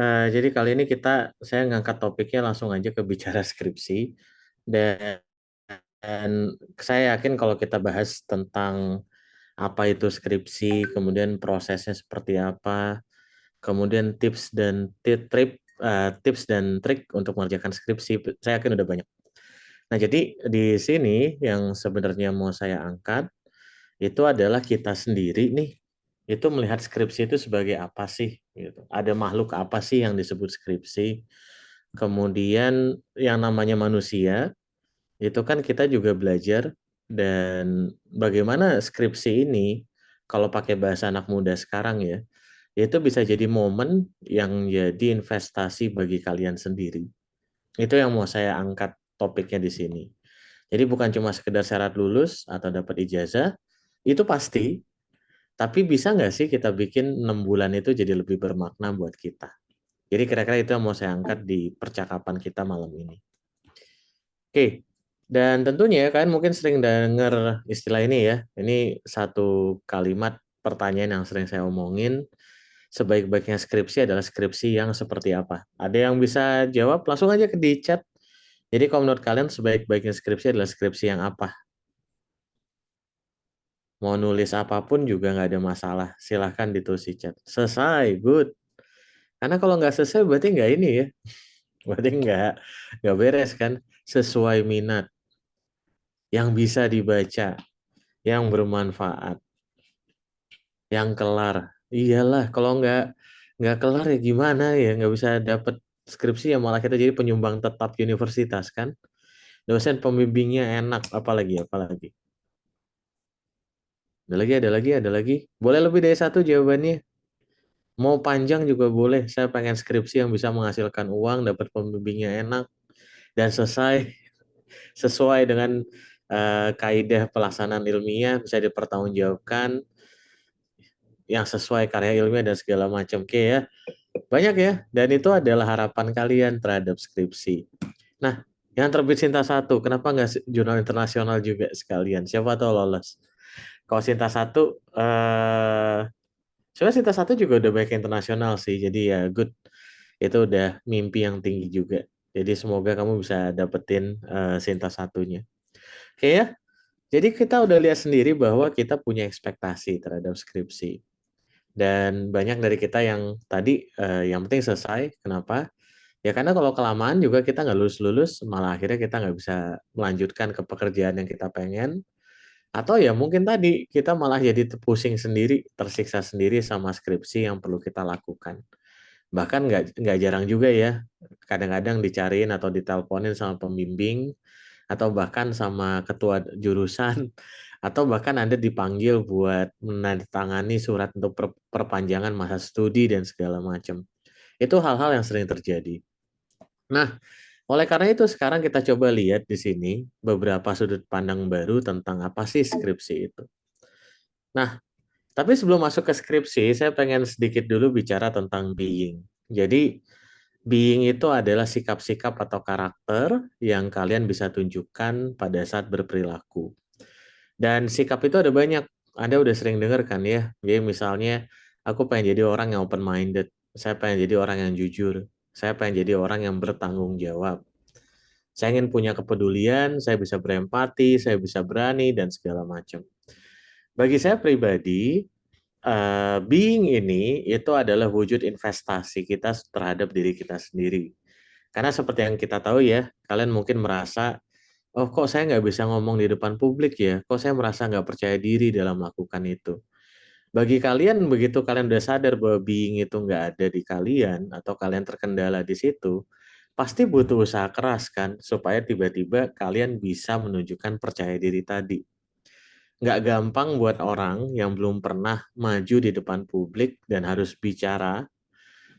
Jadi kali ini saya ngangkat topiknya langsung aja ke bicara skripsi dan, saya yakin kalau kita bahas tentang apa itu skripsi, kemudian prosesnya seperti apa, kemudian tips dan trik untuk mengerjakan skripsi, saya yakin udah banyak. Nah, jadi di sini yang sebenarnya mau saya angkat itu adalah kita sendiri nih, itu melihat skripsi itu sebagai apa sih gitu. Ada makhluk apa sih yang disebut skripsi? Kemudian yang namanya manusia, itu kan kita juga belajar dan bagaimana skripsi ini kalau pakai bahasa anak muda sekarang ya, itu bisa jadi momen yang jadi investasi bagi kalian sendiri. Itu yang mau saya angkat topiknya di sini. Jadi bukan cuma sekedar syarat lulus atau dapat ijazah, itu pasti, tapi bisa nggak sih kita bikin 6 bulan itu jadi lebih bermakna buat kita? Jadi kira-kira itu yang mau saya angkat di percakapan kita malam ini. Oke, dan tentunya kalian mungkin sering dengar istilah ini ya. Ini satu kalimat pertanyaan yang sering saya omongin. Sebaik-baiknya skripsi adalah skripsi yang seperti apa? Ada yang bisa jawab? Langsung aja ke di chat. Jadi kalau menurut kalian sebaik-baiknya skripsi adalah skripsi yang apa? Mau nulis apapun juga nggak ada masalah. Silahkan ditulis di chat. Selesai, good. Karena kalau nggak selesai berarti nggak ini ya. Berarti nggak beres kan. Sesuai minat. Yang bisa dibaca. Yang bermanfaat. Yang kelar. Iyalah, kalau nggak kelar ya gimana ya. Nggak bisa dapet skripsi ya malah kita jadi penyumbang tetap universitas kan. Dosen pembimbingnya enak. Apalagi, apalagi. Ada lagi. Boleh lebih dari satu jawabannya. Mau panjang juga boleh. Saya pengen skripsi yang bisa menghasilkan uang, dapat pembimbingnya enak, dan sesuai dengan kaidah pelaksanaan ilmiah, bisa dipertanggungjawabkan, yang sesuai karya ilmiah dan segala macam. Oke ya, banyak ya. Dan itu adalah harapan kalian terhadap skripsi. Nah, yang terbit Sinta satu, kenapa nggak jurnal internasional juga sekalian? Siapa tahu lolos. Kalau Sinta satu, sebenarnya Sinta satu juga udah banyak internasional sih. Jadi ya good. Itu udah mimpi yang tinggi juga. Jadi semoga kamu bisa dapetin Sinta satunya. Oke ya. Jadi kita udah lihat sendiri bahwa kita punya ekspektasi terhadap skripsi. Dan banyak dari kita yang tadi yang penting selesai. Kenapa? Ya karena kalau kelamaan juga kita nggak lulus-lulus, malah akhirnya kita nggak bisa melanjutkan ke pekerjaan yang kita pengen. Atau ya mungkin tadi kita malah jadi pusing sendiri, tersiksa sendiri sama skripsi yang perlu kita lakukan. Bahkan nggak jarang juga ya, kadang-kadang dicariin atau diteleponin sama pembimbing, atau bahkan sama ketua jurusan, atau bahkan Anda dipanggil buat menandatangani surat untuk perpanjangan masa studi dan segala macam. Itu hal-hal yang sering terjadi. Nah, oleh karena itu sekarang kita coba lihat di sini beberapa sudut pandang baru tentang apa sih skripsi itu. Nah, tapi sebelum masuk ke skripsi, saya pengen sedikit dulu bicara tentang being. Jadi, being itu adalah sikap-sikap atau karakter yang kalian bisa tunjukkan pada saat berperilaku. Dan sikap itu ada banyak. Anda udah sering dengar kan ya. Jadi misalnya, aku pengen jadi orang yang open minded. Saya pengen jadi orang yang jujur. Saya pengen jadi orang yang bertanggung jawab. Saya ingin punya kepedulian, saya bisa berempati, saya bisa berani, dan segala macam. Bagi saya pribadi, being ini itu adalah wujud investasi kita terhadap diri kita sendiri. Karena seperti yang kita tahu ya, kalian mungkin merasa, oh kok saya nggak bisa ngomong di depan publik ya, kok saya merasa nggak percaya diri dalam melakukan itu. Bagi kalian, begitu kalian udah sadar bahwa being itu nggak ada di kalian, atau kalian terkendala di situ, pasti butuh usaha keras kan, supaya tiba-tiba kalian bisa menunjukkan percaya diri tadi. Nggak gampang buat orang yang belum pernah maju di depan publik dan harus bicara,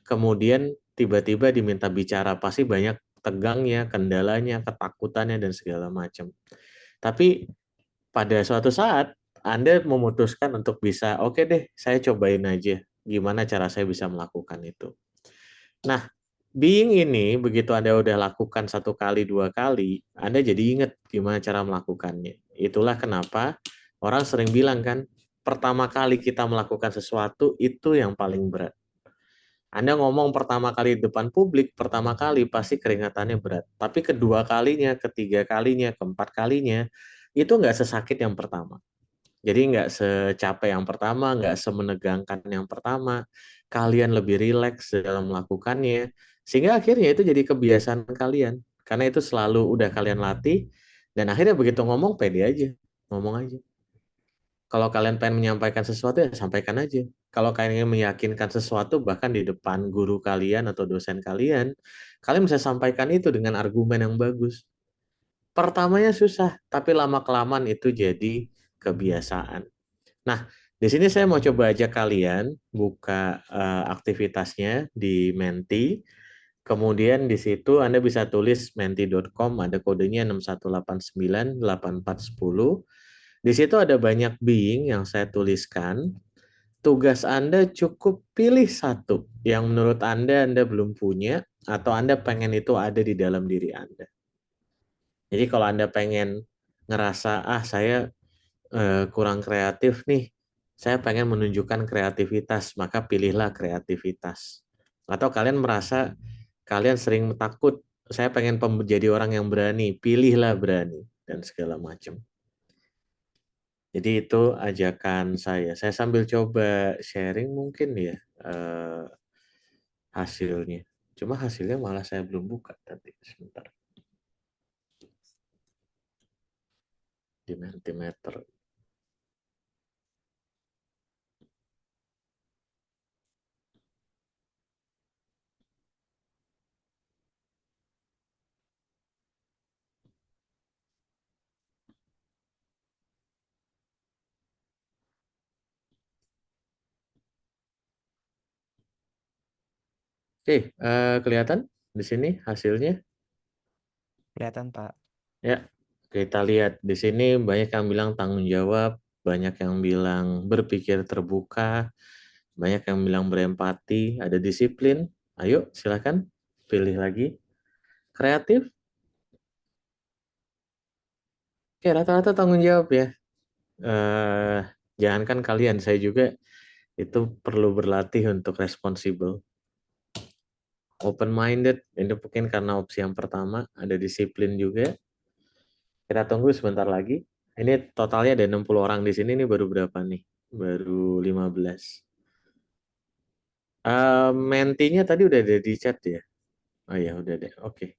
kemudian tiba-tiba diminta bicara, pasti banyak tegangnya, kendalanya, ketakutannya, dan segala macam. Tapi pada suatu saat, Anda memutuskan untuk bisa, oke deh, saya cobain aja gimana cara saya bisa melakukan itu. Nah, being ini, begitu Anda udah lakukan satu kali, dua kali, Anda jadi ingat gimana cara melakukannya. Itulah kenapa orang sering bilang kan, pertama kali kita melakukan sesuatu itu yang paling berat. Anda ngomong pertama kali di depan publik, pertama kali pasti keringatannya berat. Tapi kedua kalinya, ketiga kalinya, keempat kalinya, itu nggak sesakit yang pertama. Jadi nggak secapek yang pertama, nggak semenegangkan yang pertama. Kalian lebih rileks dalam melakukannya. Sehingga akhirnya itu jadi kebiasaan kalian. Karena itu selalu udah kalian latih. Dan akhirnya begitu ngomong, pede aja. Ngomong aja. Kalau kalian pengen menyampaikan sesuatu, ya sampaikan aja. Kalau kalian ingin meyakinkan sesuatu, bahkan di depan guru kalian atau dosen kalian bisa sampaikan itu dengan argumen yang bagus. Pertamanya susah, tapi lama-kelamaan itu jadi kebiasaan. Nah, di sini saya mau coba ajak kalian buka aktivitasnya di Menti. Kemudian di situ Anda bisa tulis menti.com, ada kodenya 61898410. Di situ ada banyak being yang saya tuliskan. Tugas Anda cukup pilih satu yang menurut Anda belum punya atau Anda pengen itu ada di dalam diri Anda. Jadi kalau Anda pengen ngerasa, saya kurang kreatif nih, saya pengen menunjukkan kreativitas, maka pilihlah kreativitas. Atau kalian merasa kalian sering takut, saya pengen jadi orang yang berani, pilihlah berani, dan segala macam. Jadi itu ajakan saya. Saya sambil coba sharing mungkin ya hasilnya. Cuma hasilnya malah saya belum buka tadi. Sebentar. Di Mentimeter. Oke, kelihatan di sini hasilnya? Kelihatan, Pak. Ya, kita lihat di sini banyak yang bilang tanggung jawab, banyak yang bilang berpikir terbuka, banyak yang bilang berempati, ada disiplin. Ayo, silakan pilih lagi. Kreatif? Oke, rata-rata tanggung jawab ya. Eh, jangankan kalian, saya juga itu perlu berlatih untuk responsibel. Open-minded, ini mungkin karena opsi yang pertama, ada disiplin juga. Kita tunggu sebentar lagi. Ini totalnya ada 60 orang di sini, ini baru berapa nih? Baru 15. Mentinya tadi udah ada di chat ya? Oh ya, udah deh. Oke.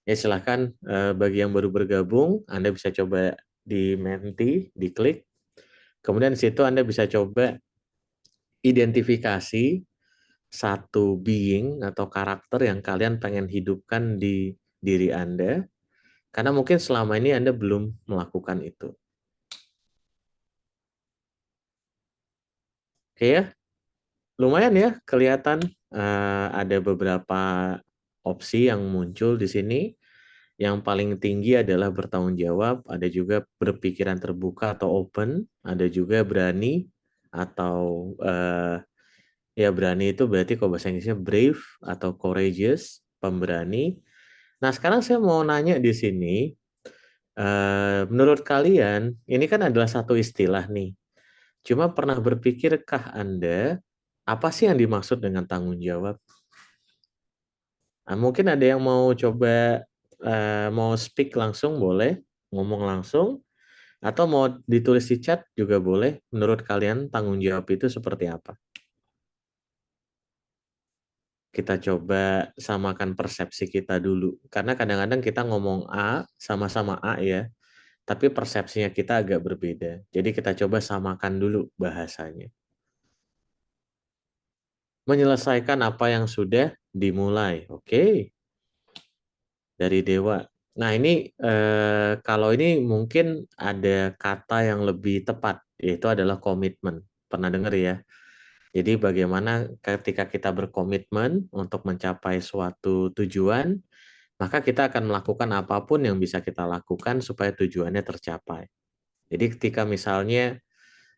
Ya silahkan bagi yang baru bergabung, Anda bisa coba di Menti, diklik. Kemudian di situ Anda bisa coba identifikasi satu being atau karakter yang kalian pengen hidupkan di diri Anda. Karena mungkin selama ini Anda belum melakukan itu. Oke ya, lumayan ya kelihatan ada beberapa opsi yang muncul di sini. Yang paling tinggi adalah bertanggung jawab, ada juga berpikiran terbuka atau open, ada juga berani atau ya berani itu berarti kalau bahasa Inggrisnya brave atau courageous, pemberani. Nah, sekarang saya mau nanya di sini, menurut kalian ini kan adalah satu istilah nih. Cuma pernah berpikirkah Anda apa sih yang dimaksud dengan tanggung jawab? Nah, mungkin ada yang mau coba mau speak langsung boleh, ngomong langsung, atau mau ditulis di chat juga boleh. Menurut kalian tanggung jawab itu seperti apa? Kita coba samakan persepsi kita dulu. Karena kadang-kadang kita ngomong A, sama-sama A ya, tapi persepsinya kita agak berbeda. Jadi kita coba samakan dulu bahasanya. Menyelesaikan apa yang sudah dimulai. Oke, dari Dewa. Nah, ini kalau ini mungkin ada kata yang lebih tepat, yaitu adalah komitmen. Pernah dengar ya? Jadi bagaimana ketika kita berkomitmen untuk mencapai suatu tujuan, maka kita akan melakukan apapun yang bisa kita lakukan supaya tujuannya tercapai. Jadi ketika misalnya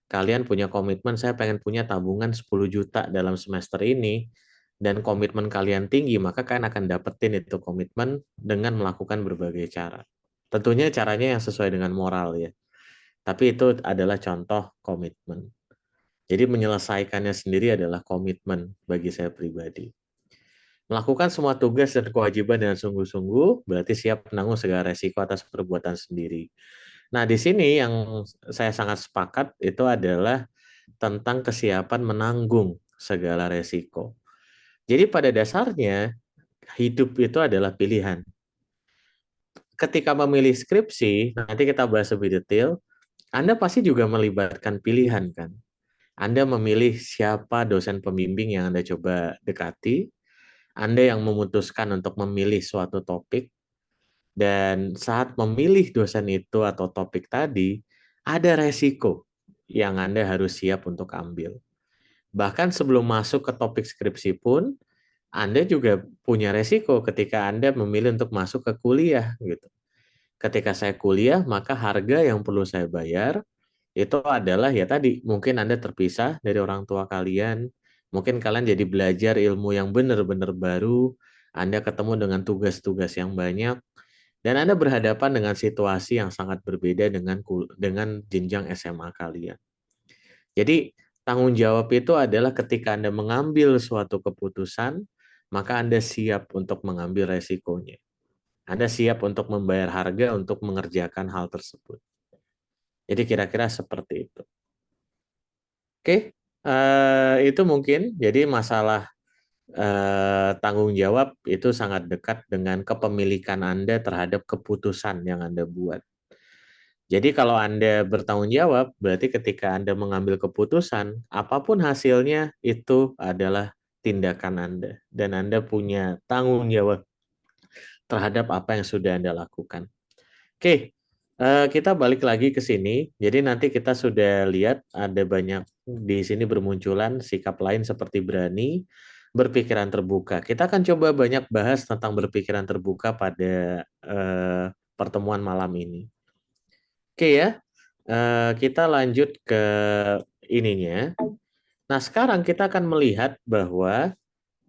kalian punya komitmen, saya pengen punya tabungan 10 juta dalam semester ini, dan komitmen kalian tinggi, maka kalian akan dapetin itu komitmen dengan melakukan berbagai cara. Tentunya caranya yang sesuai dengan moral ya. Tapi itu adalah contoh komitmen. Jadi menyelesaikannya sendiri adalah komitmen bagi saya pribadi. Melakukan semua tugas dan kewajiban dengan sungguh-sungguh berarti siap menanggung segala resiko atas perbuatan sendiri. Nah, di sini yang saya sangat sepakat itu adalah tentang kesiapan menanggung segala resiko. Jadi pada dasarnya hidup itu adalah pilihan. Ketika memilih skripsi, nanti kita bahas lebih detail, Anda pasti juga melibatkan pilihan kan. Anda memilih siapa dosen pembimbing yang Anda coba dekati, Anda yang memutuskan untuk memilih suatu topik, dan saat memilih dosen itu atau topik tadi, ada resiko yang Anda harus siap untuk ambil. Bahkan sebelum masuk ke topik skripsi pun, Anda juga punya resiko ketika Anda memilih untuk masuk ke kuliah gitu. Ketika saya kuliah, maka harga yang perlu saya bayar itu adalah ya tadi, mungkin Anda terpisah dari orang tua kalian, mungkin kalian jadi belajar ilmu yang benar-benar baru, Anda ketemu dengan tugas-tugas yang banyak, dan Anda berhadapan dengan situasi yang sangat berbeda dengan jenjang SMA kalian. Jadi tanggung jawab itu adalah ketika Anda mengambil suatu keputusan, maka Anda siap untuk mengambil resikonya. Anda siap untuk membayar harga untuk mengerjakan hal tersebut. Jadi kira-kira seperti itu. Oke, itu mungkin. Jadi masalah tanggung jawab itu sangat dekat dengan kepemilikan Anda terhadap keputusan yang Anda buat. Jadi kalau Anda bertanggung jawab, berarti ketika Anda mengambil keputusan, apapun hasilnya itu adalah tindakan Anda. Dan Anda punya tanggung jawab terhadap apa yang sudah Anda lakukan. Oke, kita balik lagi ke sini. Jadi nanti kita sudah lihat ada banyak di sini bermunculan sikap lain seperti berani, berpikiran terbuka. Kita akan coba banyak bahas tentang berpikiran terbuka pada pertemuan malam ini. Oke ya, kita lanjut ke ininya. Nah, sekarang kita akan melihat bahwa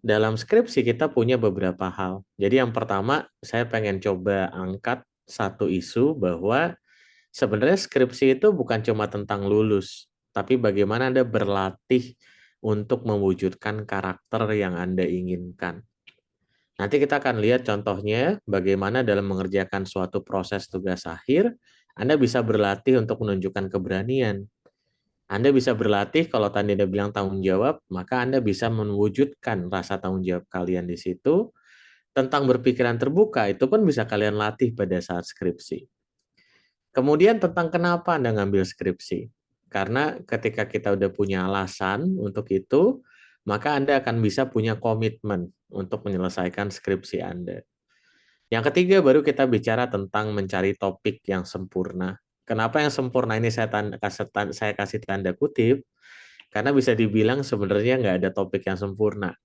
dalam skripsi kita punya beberapa hal. Jadi yang pertama, saya pengen coba angkat satu isu bahwa sebenarnya skripsi itu bukan cuma tentang lulus, tapi bagaimana Anda berlatih untuk mewujudkan karakter yang Anda inginkan. Nanti kita akan lihat contohnya bagaimana dalam mengerjakan suatu proses tugas akhir, Anda bisa berlatih untuk menunjukkan keberanian. Anda bisa berlatih kalau tadi Anda bilang tanggung jawab, maka Anda bisa mewujudkan rasa tanggung jawab kalian di situ. Tentang berpikiran terbuka, itu pun bisa kalian latih pada saat skripsi. Kemudian tentang kenapa Anda ngambil skripsi. Karena ketika kita udah punya alasan untuk itu, maka Anda akan bisa punya komitmen untuk menyelesaikan skripsi Anda. Yang ketiga baru kita bicara tentang mencari topik yang sempurna. Kenapa yang sempurna ini saya kasih tanda kutip? Karena bisa dibilang sebenarnya nggak ada topik yang sempurna.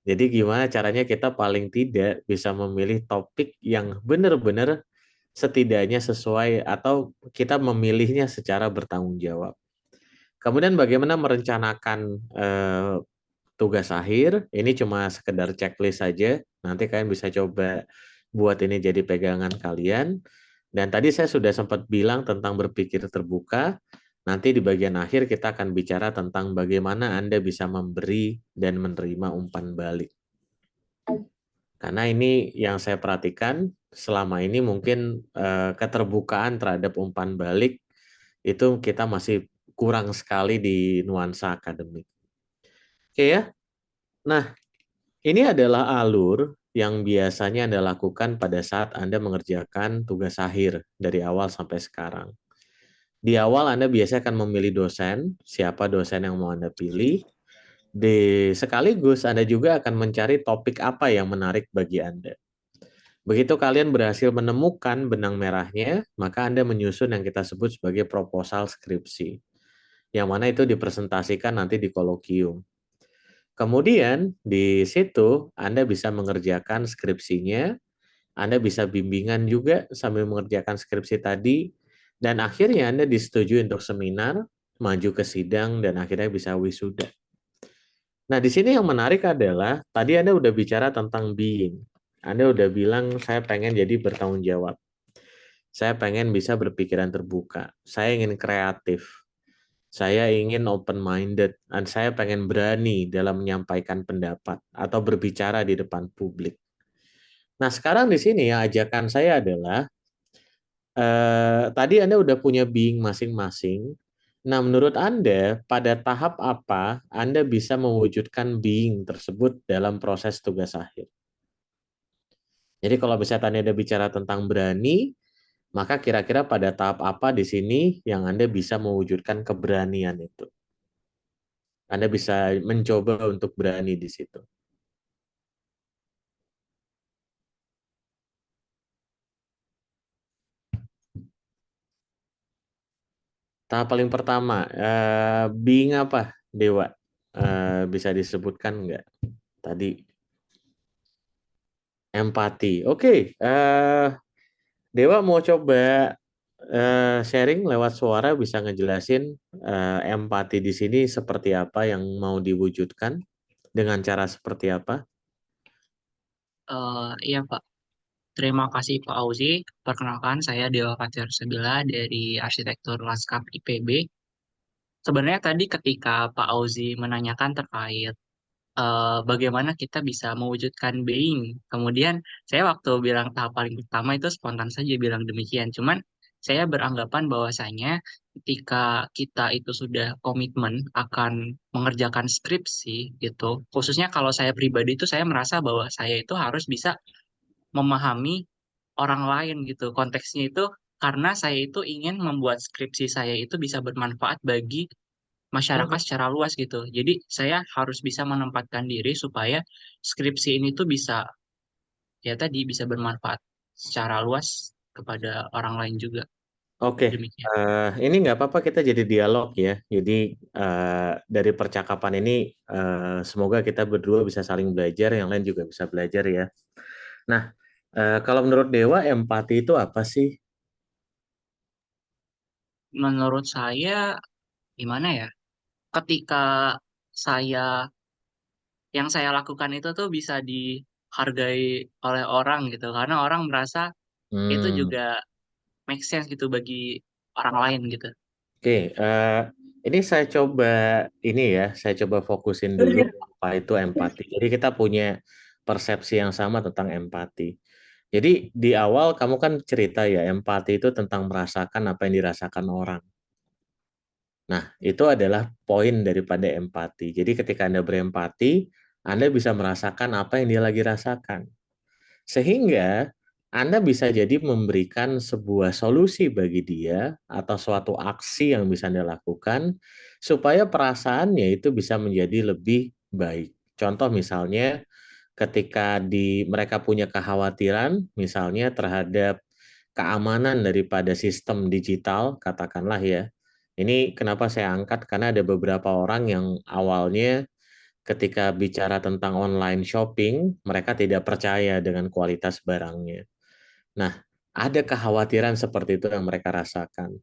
Jadi gimana caranya kita paling tidak bisa memilih topik yang benar-benar setidaknya sesuai atau kita memilihnya secara bertanggung jawab. Kemudian bagaimana merencanakan tugas akhir, ini cuma sekedar checklist saja. Nanti kalian bisa coba buat ini jadi pegangan kalian. Dan tadi saya sudah sempat bilang tentang berpikir terbuka. Nanti di bagian akhir kita akan bicara tentang bagaimana Anda bisa memberi dan menerima umpan balik. Karena ini yang saya perhatikan selama ini mungkin keterbukaan terhadap umpan balik itu kita masih kurang sekali di nuansa akademik. Oke ya. Nah, ini adalah alur yang biasanya Anda lakukan pada saat Anda mengerjakan tugas akhir dari awal sampai sekarang. Di awal Anda biasanya akan memilih dosen, siapa dosen yang mau Anda pilih. Sekaligus Anda juga akan mencari topik apa yang menarik bagi Anda. Begitu kalian berhasil menemukan benang merahnya, maka Anda menyusun yang kita sebut sebagai proposal skripsi. Yang mana itu dipresentasikan nanti di kolokium. Kemudian di situ Anda bisa mengerjakan skripsinya, Anda bisa bimbingan juga sambil mengerjakan skripsi tadi, dan akhirnya Anda disetujui untuk seminar, maju ke sidang, dan akhirnya bisa wisuda. Nah, di sini yang menarik adalah, tadi Anda udah bicara tentang being. Anda udah bilang, saya pengen jadi bertanggung jawab. Saya pengen bisa berpikiran terbuka. Saya ingin kreatif. Saya ingin open-minded dan saya pengen berani dalam menyampaikan pendapat atau berbicara di depan publik. Nah, sekarang di sini ya ajakan saya adalah tadi Anda udah punya being masing-masing. Nah, menurut Anda, pada tahap apa Anda bisa mewujudkan being tersebut dalam proses tugas akhir? Jadi kalau misalnya tadi Anda bicara tentang berani, maka kira-kira pada tahap apa di sini yang Anda bisa mewujudkan keberanian itu? Anda bisa mencoba untuk berani di situ. Tahap paling pertama, being apa, Dewa? Bisa disebutkan nggak tadi? Empati. Oke, Dewa mau coba sharing lewat suara bisa ngejelasin empati di sini seperti apa yang mau diwujudkan dengan cara seperti apa? Iya Pak, terima kasih Pak Auzi. Perkenalkan saya Dewa Fajar Sabila dari Arsitektur Lanskap IPB. Sebenarnya tadi ketika Pak Auzi menanyakan terkait bagaimana kita bisa mewujudkan being, kemudian saya waktu bilang tahap paling pertama itu spontan saja bilang demikian. Cuman saya beranggapan bahwasanya ketika kita itu sudah komitmen akan mengerjakan skripsi gitu, khususnya kalau saya pribadi itu saya merasa bahwa saya itu harus bisa memahami orang lain gitu. Konteksnya itu karena saya itu ingin membuat skripsi saya itu bisa bermanfaat bagi masyarakat Hmm. secara luas gitu. Jadi saya harus bisa menempatkan diri supaya skripsi ini tuh bisa ya tadi bisa bermanfaat secara luas kepada orang lain juga. Oke, Demikian. ini nggak apa-apa kita jadi dialog ya. Jadi dari percakapan ini semoga kita berdua bisa saling belajar, yang lain juga bisa belajar ya. Nah, kalau menurut Dewa empati itu apa sih? Menurut saya gimana ya? Ketika saya yang saya lakukan itu tuh bisa dihargai oleh orang gitu karena orang merasa itu Hmm, juga make sense gitu bagi orang lain gitu. oke, ini saya coba fokusin dulu apa itu empati. Jadi kita punya persepsi yang sama tentang empati. Jadi di awal kamu kan cerita ya, empati itu tentang merasakan apa yang dirasakan orang. Nah, itu adalah poin daripada empati. Jadi ketika Anda berempati, Anda bisa merasakan apa yang dia lagi rasakan. Sehingga Anda bisa jadi memberikan sebuah solusi bagi dia atau suatu aksi yang bisa Anda lakukan supaya perasaannya itu bisa menjadi lebih baik. Contoh misalnya ketika mereka punya kekhawatiran misalnya terhadap keamanan daripada sistem digital katakanlah ya. Ini kenapa saya angkat karena ada beberapa orang yang awalnya ketika bicara tentang online shopping, mereka tidak percaya dengan kualitas barangnya. Nah, ada kekhawatiran seperti itu yang mereka rasakan.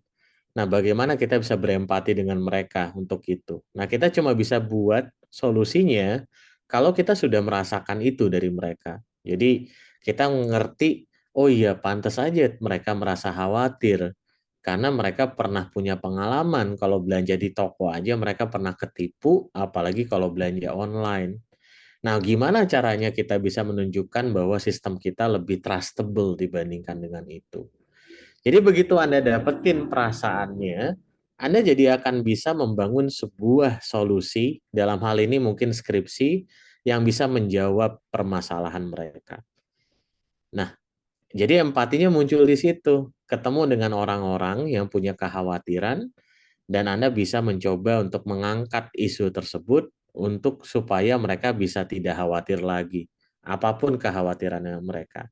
Nah, bagaimana kita bisa berempati dengan mereka untuk itu? Nah, kita cuma bisa buat solusinya kalau kita sudah merasakan itu dari mereka. Jadi, kita mengerti, oh iya, pantas aja mereka merasa khawatir. Karena mereka pernah punya pengalaman kalau belanja di toko aja mereka pernah ketipu, apalagi kalau belanja online. Nah, gimana caranya kita bisa menunjukkan bahwa sistem kita lebih trustable dibandingkan dengan itu? Jadi begitu Anda dapetin perasaannya, Anda jadi akan bisa membangun sebuah solusi, dalam hal ini mungkin skripsi, yang bisa menjawab permasalahan mereka. Nah, jadi empatinya muncul di situ. Ketemu dengan orang-orang yang punya kekhawatiran, dan Anda bisa mencoba untuk mengangkat isu tersebut untuk supaya mereka bisa tidak khawatir lagi. Apapun kekhawatirannya mereka.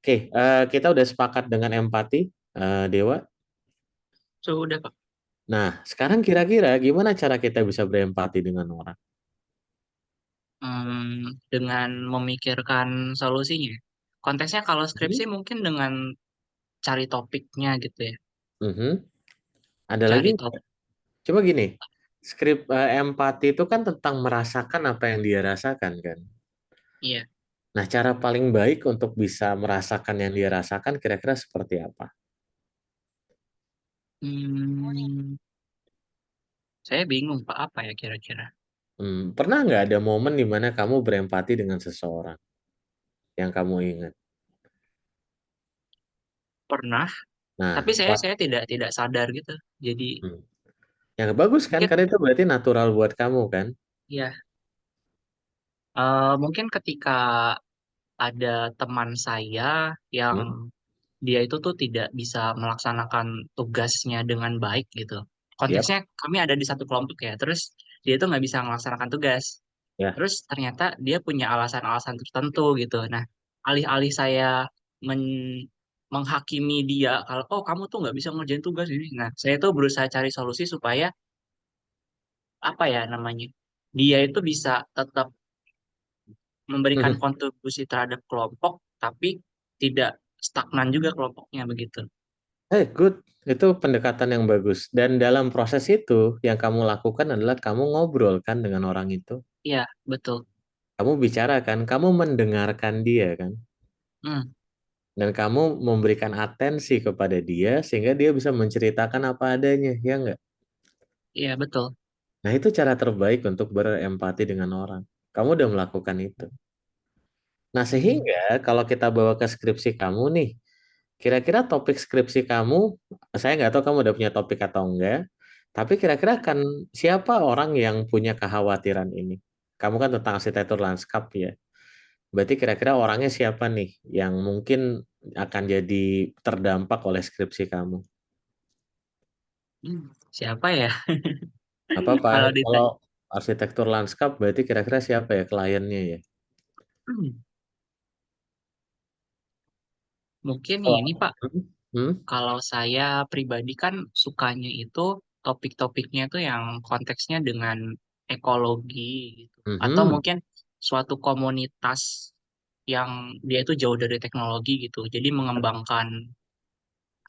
Oke, kita udah sepakat dengan empati, Dewa. Sudah Pak. Nah, sekarang kira-kira gimana cara kita bisa berempati dengan orang? Dengan memikirkan solusinya. Konteksnya kalau Mhm. skripsi mungkin dengan cari topiknya gitu ya. Mhm. Ada lagi Cari nggak? topik. Coba gini, empati itu kan tentang merasakan apa yang dia rasakan kan. Iya. Nah, cara paling baik untuk bisa merasakan yang dia rasakan kira-kira seperti apa? Hmm, Saya bingung Pak, apa ya kira-kira? Pernah nggak ada momen di mana kamu berempati dengan seseorang yang kamu ingat? Pernah, Nah, tapi saya pas, saya tidak tidak sadar gitu. Jadi hmm. Yang bagus kan, mungkin karena itu berarti natural buat kamu kan? ya mungkin ketika ada teman saya yang Hmm? dia itu tuh tidak bisa melaksanakan tugasnya dengan baik gitu. Yap, Konteksnya kami ada di satu kelompok ya, terus dia tuh nggak bisa melaksanakan tugas. ya. Terus ternyata dia punya alasan-alasan tertentu gitu. Nah, alih-alih saya menghakimi dia kalau oh kamu tuh nggak bisa ngerjain tugas ini. Nah, saya tuh berusaha cari solusi supaya apa ya namanya, dia itu bisa tetap memberikan kontribusi terhadap kelompok, tapi tidak stagnan juga kelompoknya begitu. Good. Itu pendekatan yang bagus. Dan dalam proses itu, yang kamu lakukan adalah kamu ngobrol kan dengan orang itu. Iya, betul. Kamu bicarakan, kamu mendengarkan dia kan. Hmm, Dan kamu memberikan atensi kepada dia sehingga dia bisa menceritakan apa adanya, ya enggak? iya betul. Nah, itu cara terbaik untuk berempati dengan orang. Kamu udah melakukan itu. Nah, Hmm, sehingga kalau kita bawa ke skripsi kamu nih, kira-kira topik skripsi kamu, saya nggak tahu kamu udah punya topik atau enggak, tapi kira-kira kan siapa orang yang punya kekhawatiran ini? Kamu kan tentang arsitektur lanskap ya. Berarti kira-kira orangnya siapa nih yang mungkin akan jadi terdampak oleh skripsi kamu? siapa ya? Apa-apa, Kalau kalau ditanya, arsitektur lanskap berarti kira-kira siapa ya kliennya ya? mungkin Kalau ini Pak, hmm? Hmm? kalau saya pribadi kan sukanya itu topik-topiknya tuh yang konteksnya dengan ekologi gitu. Atau Mhm. mungkin suatu komunitas yang dia itu jauh dari teknologi gitu. Jadi mengembangkan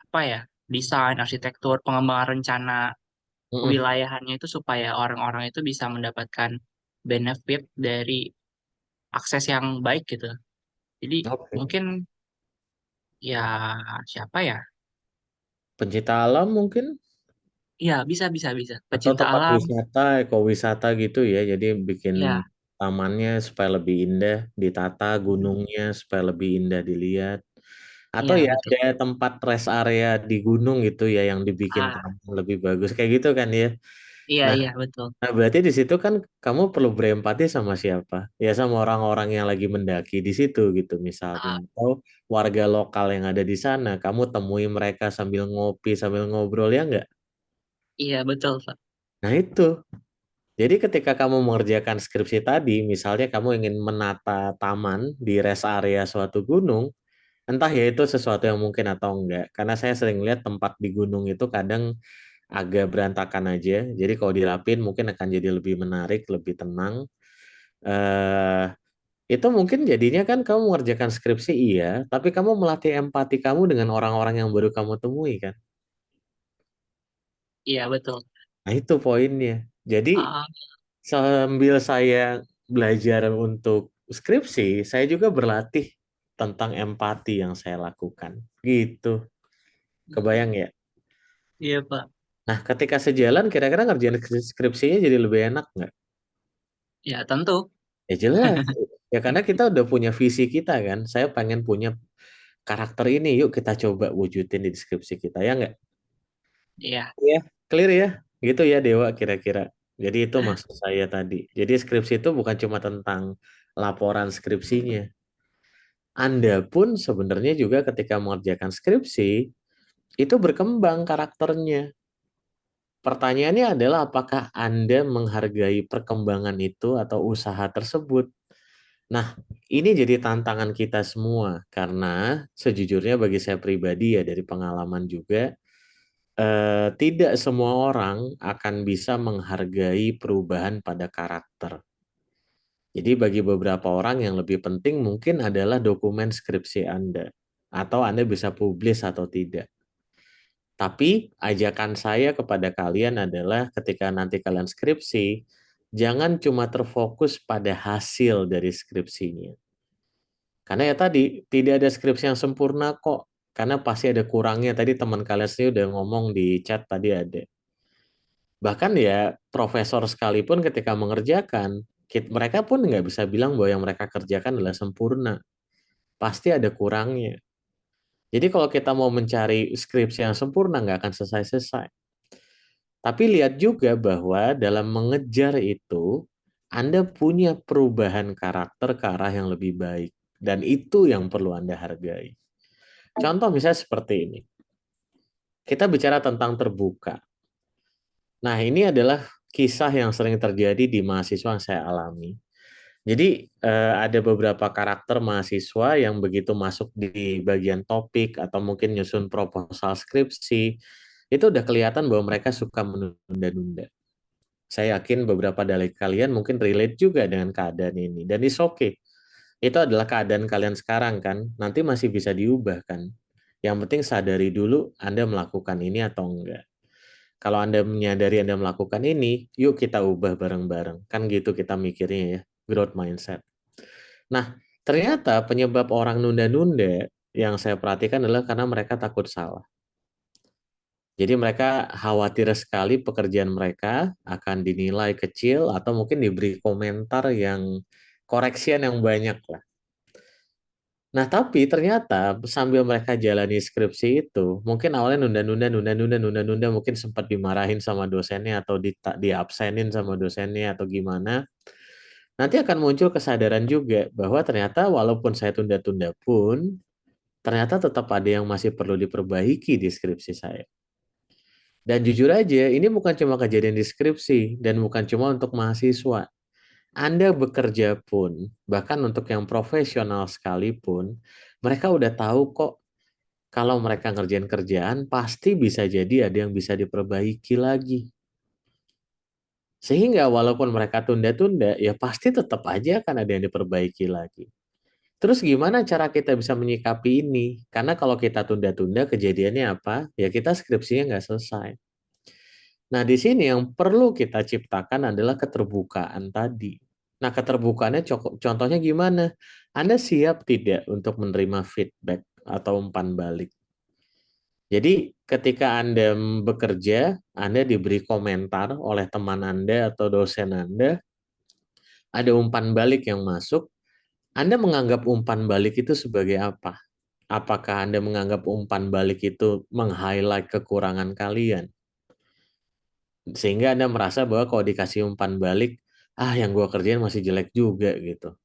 apa ya, desain, arsitektur, pengembangan rencana Mhm. kewilayahannya itu supaya orang-orang itu bisa mendapatkan benefit dari akses yang baik gitu. Jadi Oke. mungkin ya siapa ya? Pencinta alam mungkin Iya, bisa bisa bisa. atau Pecinta tempat alam, wisata, ekowisata gitu ya. Jadi bikin ya, tamannya supaya lebih indah, ditata mm, gunungnya supaya lebih indah dilihat. Atau iya ya betul. ada tempat rest area di gunung gitu ya yang dibikin Ah, taman lebih bagus kayak gitu kan ya. iya Nah, iya betul. nah berarti di situ kan kamu perlu berempati sama siapa? Ya sama orang-orang yang lagi mendaki di situ gitu misalnya. Ah, Atau warga lokal yang ada di sana, kamu temui mereka sambil ngopi, sambil ngobrol ya nggak? iya betul, Pak. Nah itu. Jadi ketika kamu mengerjakan skripsi tadi, misalnya kamu ingin menata taman di rest area suatu gunung, entah ya itu sesuatu yang mungkin atau enggak. Karena saya sering lihat tempat di gunung itu kadang agak berantakan aja. Jadi kalau dirapin mungkin akan jadi lebih menarik, lebih tenang. eh itu mungkin jadinya kan kamu mengerjakan skripsi iya, tapi kamu melatih empati kamu dengan orang-orang yang baru kamu temui kan. Iya betul. Nah itu poinnya. Jadi Ah, sambil saya belajar untuk skripsi, saya juga berlatih tentang empati yang saya lakukan. Gitu. Kebayang ya? iya Pak. Nah, ketika sejalan, kira-kira ngerjain skripsinya jadi lebih enak nggak? Ya tentu. Ya jelas. Ya karena kita udah punya visi kita kan. Saya pengen punya karakter ini, yuk kita coba wujudin di deskripsi kita, ya nggak? Iya. Iya, clear ya? Gitu ya Dewa kira-kira. Jadi itu maksud saya tadi. Jadi skripsi itu bukan cuma tentang laporan skripsinya. Anda pun sebenarnya juga ketika mengerjakan skripsi, itu berkembang karakternya. Pertanyaannya adalah apakah Anda menghargai perkembangan itu atau usaha tersebut? Nah, ini jadi tantangan kita semua karena sejujurnya bagi saya pribadi ya dari pengalaman juga, tidak semua orang akan bisa menghargai perubahan pada karakter. Jadi bagi beberapa orang yang lebih penting mungkin adalah dokumen skripsi Anda atau Anda bisa publis atau tidak. Tapi ajakan saya kepada kalian adalah ketika nanti kalian skripsi, jangan cuma terfokus pada hasil dari skripsinya. Karena ya tadi, tidak ada skripsi yang sempurna kok. Karena pasti ada kurangnya. Tadi teman kalian sendiri udah ngomong di chat tadi ada. Bahkan ya profesor sekalipun ketika mengerjakan, mereka pun nggak bisa bilang bahwa yang mereka kerjakan adalah sempurna. Pasti ada kurangnya. Jadi kalau kita mau mencari skripsi yang sempurna, nggak akan selesai-selesai. Tapi lihat juga bahwa dalam mengejar itu, Anda punya perubahan karakter ke arah yang lebih baik. Dan itu yang perlu Anda hargai. Contoh misalnya seperti ini. Kita bicara tentang terbuka. Nah, ini adalah kisah yang sering terjadi di mahasiswa yang saya alami. Jadi ada beberapa karakter mahasiswa yang begitu masuk di bagian topik atau mungkin nyusun proposal skripsi, itu udah kelihatan bahwa mereka suka menunda-nunda. Saya yakin beberapa dari kalian mungkin relate juga dengan keadaan ini. Dan it's okay. Itu adalah keadaan kalian sekarang kan. Nanti masih bisa diubah kan. Yang penting sadari dulu Anda melakukan ini atau enggak. Kalau Anda menyadari Anda melakukan ini, yuk kita ubah bareng-bareng. Kan gitu kita mikirnya ya, growth mindset. Nah, ternyata penyebab orang nunda-nunda yang saya perhatikan adalah karena mereka takut salah. Jadi mereka khawatir sekali pekerjaan mereka akan dinilai kecil atau mungkin diberi komentar yang koreksian yang banyak lah. Nah, tapi ternyata sambil mereka jalani skripsi itu, mungkin awalnya nunda-nunda, mungkin sempat dimarahin sama dosennya atau diabsenin sama dosennya atau gimana. Nanti akan muncul kesadaran juga bahwa ternyata walaupun saya tunda-tunda pun, ternyata tetap ada yang masih perlu diperbaiki di skripsi saya. Dan jujur aja, ini bukan cuma kejadian di skripsi dan bukan cuma untuk mahasiswa. Anda bekerja pun, bahkan untuk yang profesional sekalipun, mereka udah tahu kok kalau mereka ngerjain kerjaan, pasti bisa jadi ada yang bisa diperbaiki lagi. Sehingga walaupun mereka tunda-tunda, ya pasti tetap aja akan ada yang diperbaiki lagi. Terus gimana cara kita bisa menyikapi ini? Karena kalau kita tunda-tunda, kejadiannya apa? Ya kita skripsinya nggak selesai. Nah, di sini yang perlu kita ciptakan adalah keterbukaan tadi. Nah, keterbukaannya contohnya gimana? Anda siap tidak untuk menerima feedback atau umpan balik? Jadi, ketika Anda bekerja, Anda diberi komentar oleh teman Anda atau dosen Anda, ada umpan balik yang masuk, Anda menganggap umpan balik itu sebagai apa? Apakah Anda menganggap umpan balik itu meng-highlight kekurangan kalian? Sehingga Anda merasa bahwa kalau dikasih umpan balik, yang gue kerjain masih jelek juga gitu.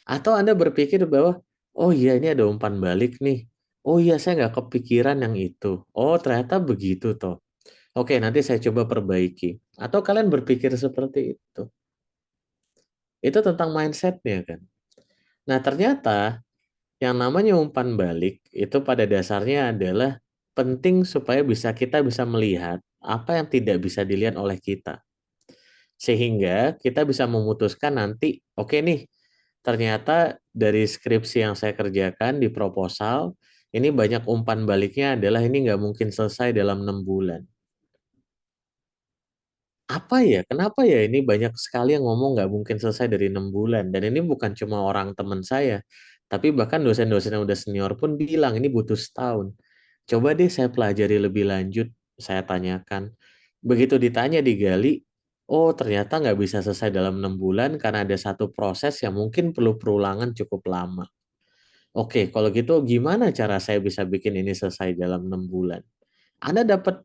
Atau Anda berpikir bahwa, oh iya ini ada umpan balik nih. Oh iya saya nggak kepikiran yang itu. Oh ternyata begitu toh. Oke nanti saya coba perbaiki. Atau kalian berpikir seperti itu. Itu tentang mindsetnya kan. Nah ternyata yang namanya umpan balik itu pada dasarnya adalah penting supaya kita bisa melihat apa yang tidak bisa dilihat oleh kita. Sehingga kita bisa memutuskan nanti, oke nih, ternyata dari skripsi yang saya kerjakan di proposal, ini banyak umpan baliknya adalah ini nggak mungkin selesai dalam 6 bulan. Apa ya? Kenapa ya ini banyak sekali yang ngomong nggak mungkin selesai dari 6 bulan. Dan ini bukan cuma orang teman saya, tapi bahkan dosen-dosen yang udah senior pun bilang ini butuh setahun. Coba deh saya pelajari lebih lanjut, saya tanyakan. Begitu ditanya digali, oh ternyata nggak bisa selesai dalam 6 bulan karena ada satu proses yang mungkin perlu perulangan cukup lama. Oke, kalau gitu gimana cara saya bisa bikin ini selesai dalam 6 bulan? Anda dapat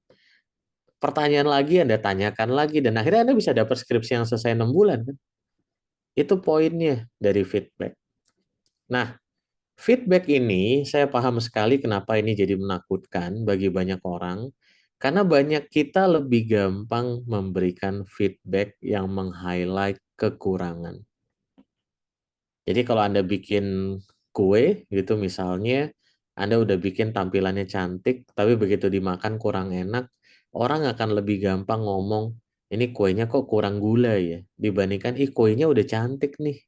pertanyaan lagi, Anda tanyakan lagi, dan akhirnya Anda bisa dapat skripsi yang selesai 6 bulan. Kan? Itu poinnya dari feedback. Nah, feedback ini saya paham sekali kenapa ini jadi menakutkan bagi banyak orang, karena banyak kita lebih gampang memberikan feedback yang meng-highlight kekurangan. Jadi kalau Anda bikin kue gitu misalnya, Anda udah bikin tampilannya cantik, tapi begitu dimakan kurang enak, orang akan lebih gampang ngomong, ini kuenya kok kurang gula ya, dibandingkan, kuenya udah cantik nih.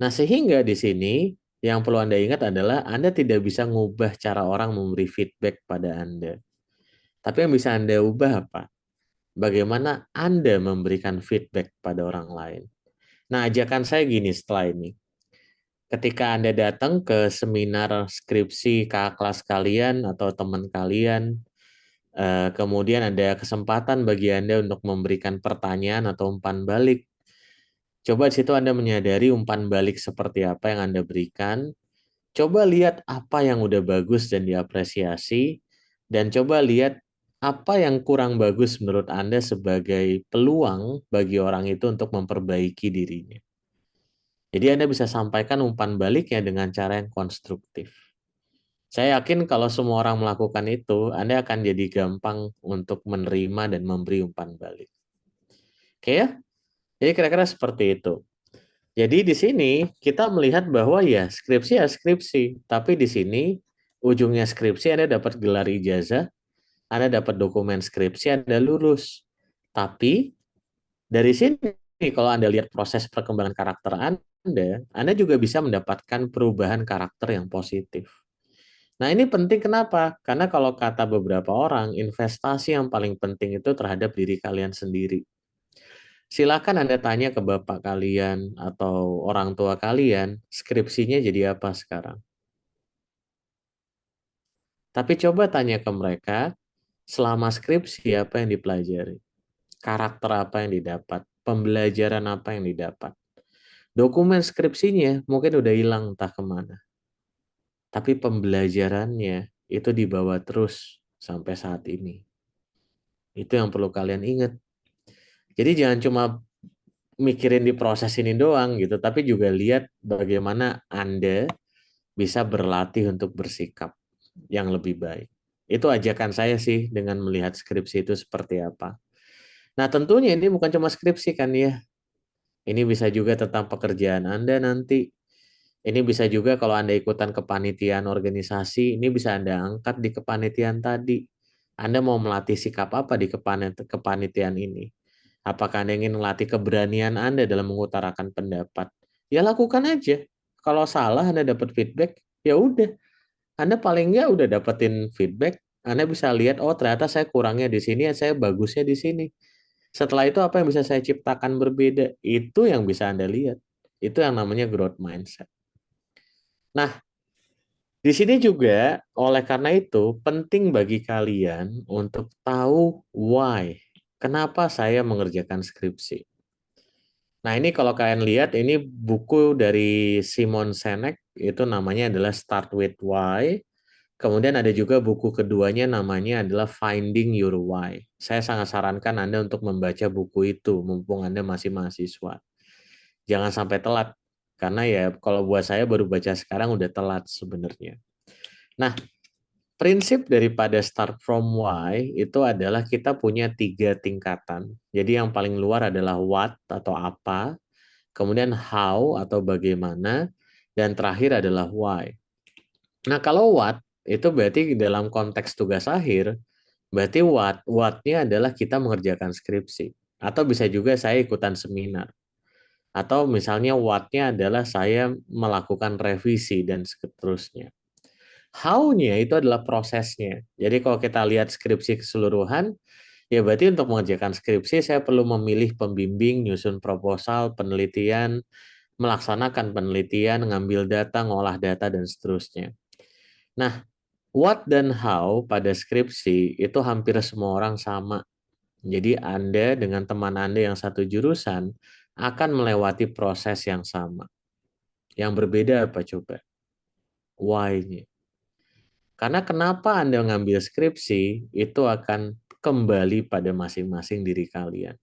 Nah, sehingga di sini yang perlu Anda ingat adalah Anda tidak bisa ngubah cara orang memberi feedback pada Anda. Tapi yang bisa Anda ubah apa? Bagaimana Anda memberikan feedback pada orang lain. Nah, ajakan saya gini setelah ini. Ketika Anda datang ke seminar skripsi kakak kelas kalian atau teman kalian, Kemudian ada kesempatan bagi Anda untuk memberikan pertanyaan atau umpan balik. Coba di situ Anda menyadari umpan balik seperti apa yang Anda berikan. Coba lihat apa yang udah bagus dan diapresiasi, dan coba lihat apa yang kurang bagus menurut Anda sebagai peluang bagi orang itu untuk memperbaiki dirinya. Jadi Anda bisa sampaikan umpan baliknya dengan cara yang konstruktif. Saya yakin kalau semua orang melakukan itu, Anda akan jadi gampang untuk menerima dan memberi umpan balik. Oke ya? Jadi kira-kira seperti itu. Jadi di sini kita melihat bahwa ya skripsi, tapi di sini ujungnya skripsi Anda dapat gelar ijazah, Anda dapat dokumen skripsi, Anda lulus. Tapi dari sini kalau Anda lihat proses perkembangan karakter Anda juga bisa mendapatkan perubahan karakter yang positif. Nah, ini penting kenapa? Karena kalau kata beberapa orang, investasi yang paling penting itu terhadap diri kalian sendiri. Silakan Anda tanya ke bapak kalian atau orang tua kalian, skripsinya jadi apa sekarang. Tapi coba tanya ke mereka, selama skripsi apa yang dipelajari, karakter apa yang didapat, pembelajaran apa yang didapat. Dokumen skripsinya mungkin udah hilang entah kemana. Tapi pembelajarannya itu dibawa terus sampai saat ini. Itu yang perlu kalian ingat. Jadi jangan cuma mikirin di proses ini doang gitu, tapi juga lihat bagaimana Anda bisa berlatih untuk bersikap yang lebih baik. Itu ajakan saya sih dengan melihat skripsi itu seperti apa. Nah, tentunya ini bukan cuma skripsi kan ya. Ini bisa juga tentang pekerjaan Anda nanti. Ini bisa juga kalau Anda ikutan kepanitiaan organisasi, ini bisa Anda angkat di kepanitiaan tadi. Anda mau melatih sikap apa di kepanitiaan ini? Apakah Anda ingin melatih keberanian Anda dalam mengutarakan pendapat? Ya lakukan aja. Kalau salah Anda dapat feedback, ya udah. Anda paling nggak udah dapetin feedback, Anda bisa lihat, oh ternyata saya kurangnya di sini, saya bagusnya di sini. Setelah itu apa yang bisa saya ciptakan berbeda? Itu yang bisa Anda lihat. Itu yang namanya growth mindset. Nah, di sini juga oleh karena itu penting bagi kalian untuk tahu why. Kenapa saya mengerjakan skripsi? Nah, ini kalau kalian lihat ini buku dari Simon Sinek itu namanya adalah Start with Why. Kemudian ada juga buku keduanya namanya adalah Finding Your Why. Saya sangat sarankan Anda untuk membaca buku itu mumpung Anda masih mahasiswa. Jangan sampai telat karena ya kalau buat saya baru baca sekarang udah telat sebenarnya. Nah, prinsip daripada start from why itu adalah kita punya 3 tingkatan. Jadi yang paling luar adalah what atau apa, kemudian how atau bagaimana, dan terakhir adalah why. Nah, kalau what itu berarti dalam konteks tugas akhir, berarti what-nya adalah kita mengerjakan skripsi. Atau bisa juga saya ikutan seminar. Atau misalnya what-nya adalah saya melakukan revisi dan seterusnya. How-nya itu adalah prosesnya. Jadi kalau kita lihat skripsi keseluruhan, ya berarti untuk mengerjakan skripsi saya perlu memilih pembimbing, nyusun proposal, penelitian, melaksanakan penelitian, ngambil data, ngolah data, dan seterusnya. Nah, what dan how pada skripsi itu hampir semua orang sama. Jadi Anda dengan teman Anda yang satu jurusan akan melewati proses yang sama. Yang berbeda apa coba? Why-nya. Karena kenapa Anda ngambil skripsi itu akan kembali pada masing-masing diri kalian.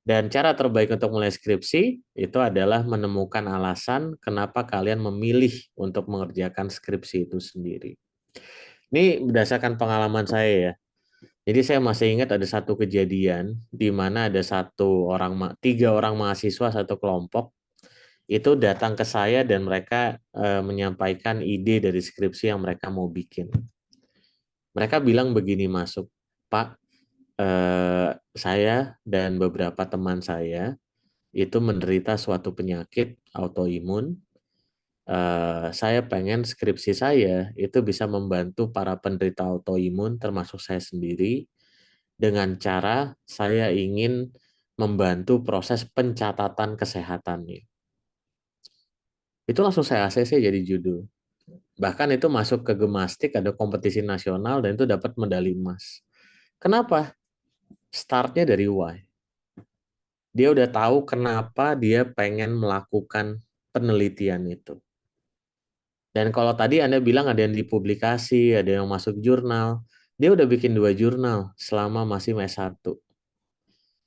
Dan cara terbaik untuk mulai skripsi itu adalah menemukan alasan kenapa kalian memilih untuk mengerjakan skripsi itu sendiri. Ini berdasarkan pengalaman saya ya. Jadi saya masih ingat ada satu kejadian di mana ada tiga orang mahasiswa satu kelompok itu datang ke saya dan mereka menyampaikan ide dari skripsi yang mereka mau bikin. Mereka bilang begini masuk, Pak, saya dan beberapa teman saya itu menderita suatu penyakit autoimun. Saya pengen skripsi saya itu bisa membantu para penderita autoimun termasuk saya sendiri dengan cara saya ingin membantu proses pencatatan kesehatannya. Itu langsung saya ACC jadi judul. Bahkan itu masuk ke gimnastik, ada kompetisi nasional, dan itu dapat medali emas. Kenapa? Startnya dari why. Dia udah tahu kenapa dia pengen melakukan penelitian itu. Dan kalau tadi Anda bilang ada yang dipublikasi, ada yang masuk jurnal, dia udah bikin 2 jurnal selama masih S1.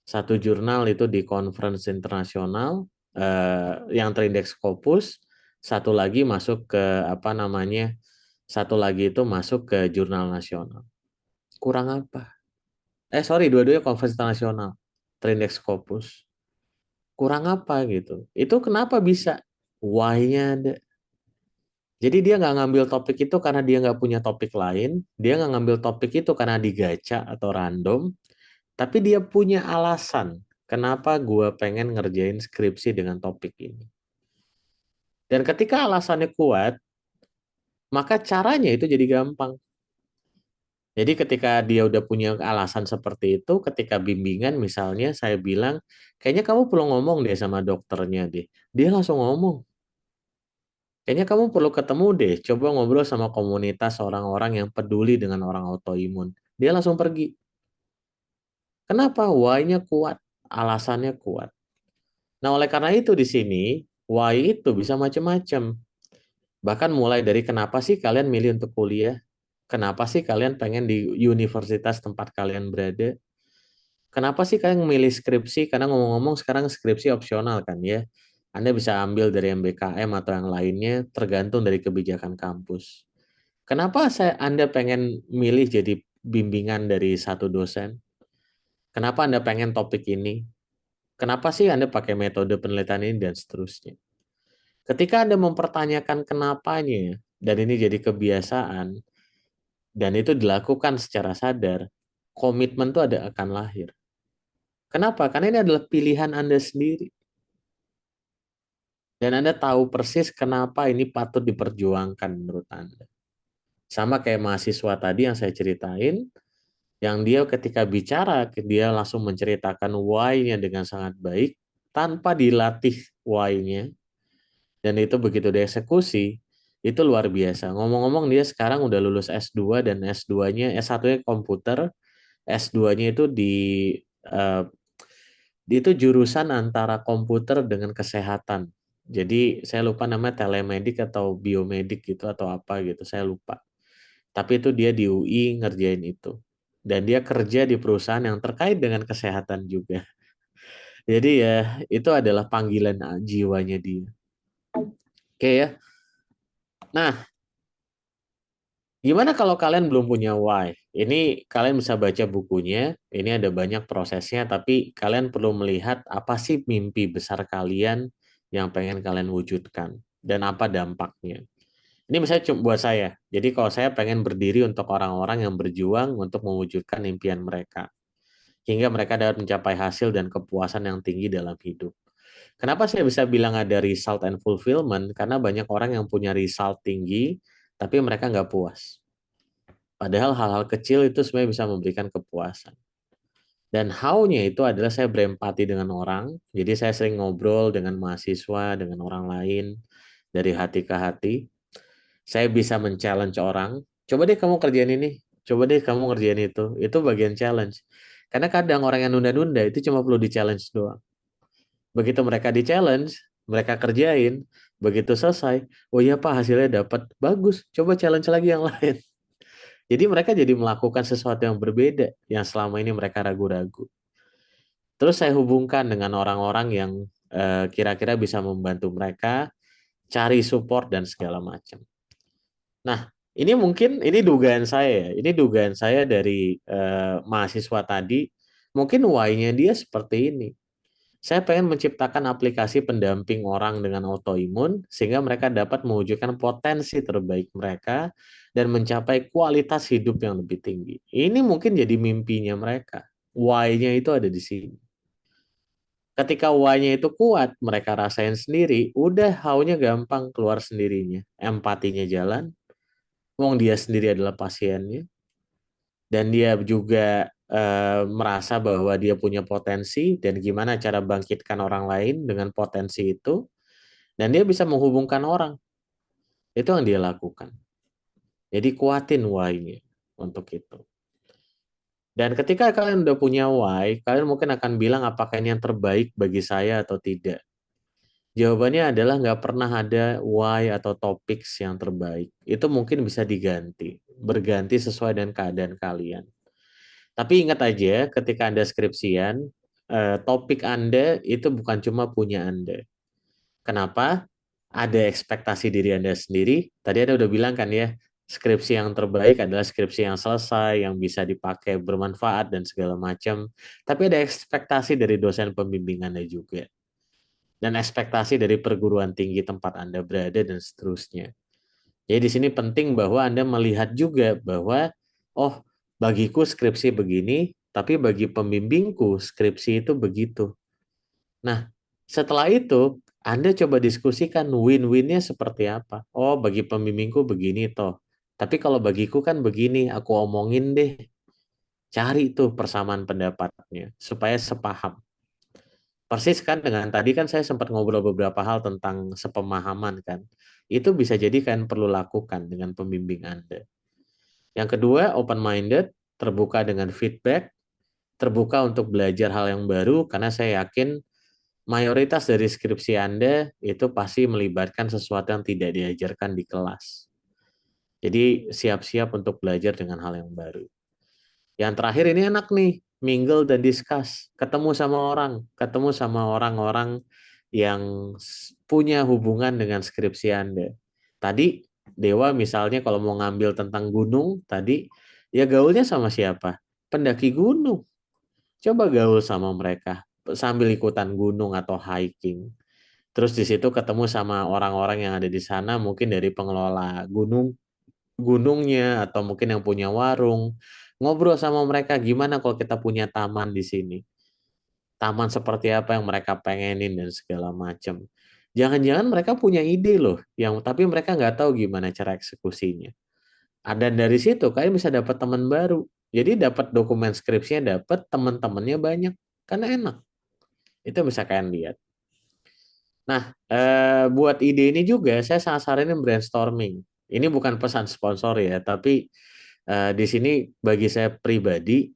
Satu jurnal itu di conference internasional yang terindeks Scopus, satu lagi masuk ke satu lagi itu masuk ke jurnal nasional. Kurang apa? Dua-duanya conference internasional, terindeks Scopus. Kurang apa gitu? Itu kenapa bisa? Why-nya ada. Jadi dia nggak ngambil topik itu karena dia nggak punya topik lain, dia nggak ngambil topik itu karena digaca atau random, tapi dia punya alasan kenapa gue pengen ngerjain skripsi dengan topik ini. Dan ketika alasannya kuat, maka caranya itu jadi gampang. Jadi ketika dia udah punya alasan seperti itu, ketika bimbingan misalnya saya bilang, kayaknya kamu perlu ngomong deh sama dokternya deh. Dia langsung ngomong. Kayaknya kamu perlu ketemu deh, coba ngobrol sama komunitas orang-orang yang peduli dengan orang autoimun. Dia langsung pergi. Kenapa? Why-nya kuat, alasannya kuat. Nah, oleh karena itu di sini, why itu bisa macam-macam. Bahkan mulai dari kenapa sih kalian milih untuk kuliah? Kenapa sih kalian pengen di universitas tempat kalian berada? Kenapa sih kalian memilih skripsi? Karena ngomong-ngomong sekarang skripsi opsional kan ya. Anda bisa ambil dari MBKM atau yang lainnya, tergantung dari kebijakan kampus. Kenapa Anda pengen milih jadi bimbingan dari satu dosen? Kenapa Anda pengen topik ini? Kenapa sih Anda pakai metode penelitian ini dan seterusnya? Ketika Anda mempertanyakan kenapanya, dan ini jadi kebiasaan, dan itu dilakukan secara sadar, komitmen itu akan lahir. Kenapa? Karena ini adalah pilihan Anda sendiri. Dan Anda tahu persis kenapa ini patut diperjuangkan menurut Anda. Sama kayak mahasiswa tadi yang saya ceritain, yang dia ketika bicara, dia langsung menceritakan why-nya dengan sangat baik, tanpa dilatih why-nya, dan itu begitu dieksekusi, itu luar biasa. Ngomong-ngomong dia sekarang udah lulus S2, dan S2-nya, S1-nya komputer, S2-nya itu eh, itu jurusan antara komputer dengan kesehatan. Jadi saya lupa namanya telemedik atau biomedik gitu atau apa gitu, saya lupa. Tapi itu dia di UI ngerjain itu. Dan dia kerja di perusahaan yang terkait dengan kesehatan juga. Jadi ya itu adalah panggilan jiwanya dia. Oke ya. Nah, gimana kalau kalian belum punya why? Ini kalian bisa baca bukunya, ini ada banyak prosesnya, tapi kalian perlu melihat apa sih mimpi besar kalian yang pengen kalian wujudkan, dan apa dampaknya. Ini misalnya buat saya, jadi kalau saya pengen berdiri untuk orang-orang yang berjuang untuk mewujudkan impian mereka, hingga mereka dapat mencapai hasil dan kepuasan yang tinggi dalam hidup. Kenapa saya bisa bilang ada result and fulfillment? Karena banyak orang yang punya result tinggi, tapi mereka nggak puas. Padahal hal-hal kecil itu sebenarnya bisa memberikan kepuasan. Dan how-nya itu adalah saya berempati dengan orang. Jadi saya sering ngobrol dengan mahasiswa, dengan orang lain, dari hati ke hati. Saya bisa men-challenge orang. Coba deh kamu kerjain ini. Coba deh kamu ngerjain itu. Itu bagian challenge. Karena kadang orang yang nunda-nunda itu cuma perlu di-challenge doang. Begitu mereka di-challenge, mereka kerjain. Begitu selesai, oh iya Pak hasilnya dapat. Bagus, coba challenge lagi yang lain. Jadi mereka jadi melakukan sesuatu yang berbeda yang selama ini mereka ragu-ragu. Terus saya hubungkan dengan orang-orang yang kira-kira bisa membantu mereka cari support dan segala macam. Nah, ini dugaan saya. Ini dugaan saya dari mahasiswa tadi. Mungkin why-nya dia seperti ini. Saya pengen menciptakan aplikasi pendamping orang dengan autoimun sehingga mereka dapat mewujudkan potensi terbaik mereka dan mencapai kualitas hidup yang lebih tinggi. Ini mungkin jadi mimpinya mereka. Why-nya itu ada di sini. Ketika why-nya itu kuat, mereka rasain sendiri, udah how-nya gampang keluar sendirinya. Empatinya jalan, wong dia sendiri adalah pasiennya, dan dia juga merasa bahwa dia punya potensi dan gimana cara bangkitkan orang lain dengan potensi itu, dan dia bisa menghubungkan orang. Itu yang dia lakukan. Jadi kuatin why-nya untuk itu. Dan ketika kalian udah punya why, kalian mungkin akan bilang apakah ini yang terbaik bagi saya atau tidak. Jawabannya adalah nggak pernah ada why atau topics yang terbaik. Itu mungkin bisa diganti, berganti sesuai dengan keadaan kalian. Tapi ingat aja, ketika Anda skripsian, topik Anda itu bukan cuma punya Anda. Kenapa? Ada ekspektasi diri Anda sendiri. Tadi Anda udah bilang kan ya, skripsi yang terbaik adalah skripsi yang selesai, yang bisa dipakai, bermanfaat, dan segala macam. Tapi ada ekspektasi dari dosen pembimbing Anda juga. Dan ekspektasi dari perguruan tinggi tempat Anda berada, dan seterusnya. Jadi di sini penting bahwa Anda melihat juga bahwa, oh, bagiku skripsi begini, tapi bagi pembimbingku skripsi itu begitu. Nah, setelah itu, Anda coba diskusikan win-winnya seperti apa. Oh, bagi pembimbingku begini toh. Tapi kalau bagiku kan begini, aku omongin deh. Cari tuh persamaan pendapatnya, supaya sepaham. Persis kan dengan tadi kan saya sempat ngobrol beberapa hal tentang sepemahaman kan. Itu bisa jadi kan perlu lakukan dengan pembimbing Anda. Yang kedua, open-minded, terbuka dengan feedback, terbuka untuk belajar hal yang baru, karena saya yakin mayoritas dari skripsi Anda itu pasti melibatkan sesuatu yang tidak diajarkan di kelas. Jadi siap-siap untuk belajar dengan hal yang baru. Yang terakhir ini enak nih, mingle dan discuss, ketemu sama orang-orang yang punya hubungan dengan skripsi Anda. Tadi Dewa misalnya kalau mau ngambil tentang gunung, tadi ya gaulnya sama siapa? Pendaki gunung. Coba gaul sama mereka sambil ikutan gunung atau hiking. Terus di situ ketemu sama orang-orang yang ada di sana, mungkin dari pengelola gunungnya atau mungkin yang punya warung. Ngobrol sama mereka gimana kalau kita punya taman di sini. Taman seperti apa yang mereka pengenin dan segala macam. Jangan-jangan mereka punya ide loh, tapi mereka nggak tahu gimana cara eksekusinya. Dan dari situ kalian bisa dapat teman baru. Jadi dapat dokumen skripsinya, dapat teman-temannya banyak. Karena enak. Itu bisa kalian lihat. Nah, buat ide ini juga saya sangat saranin brainstorming. Ini bukan pesan sponsor ya, tapi di sini bagi saya pribadi,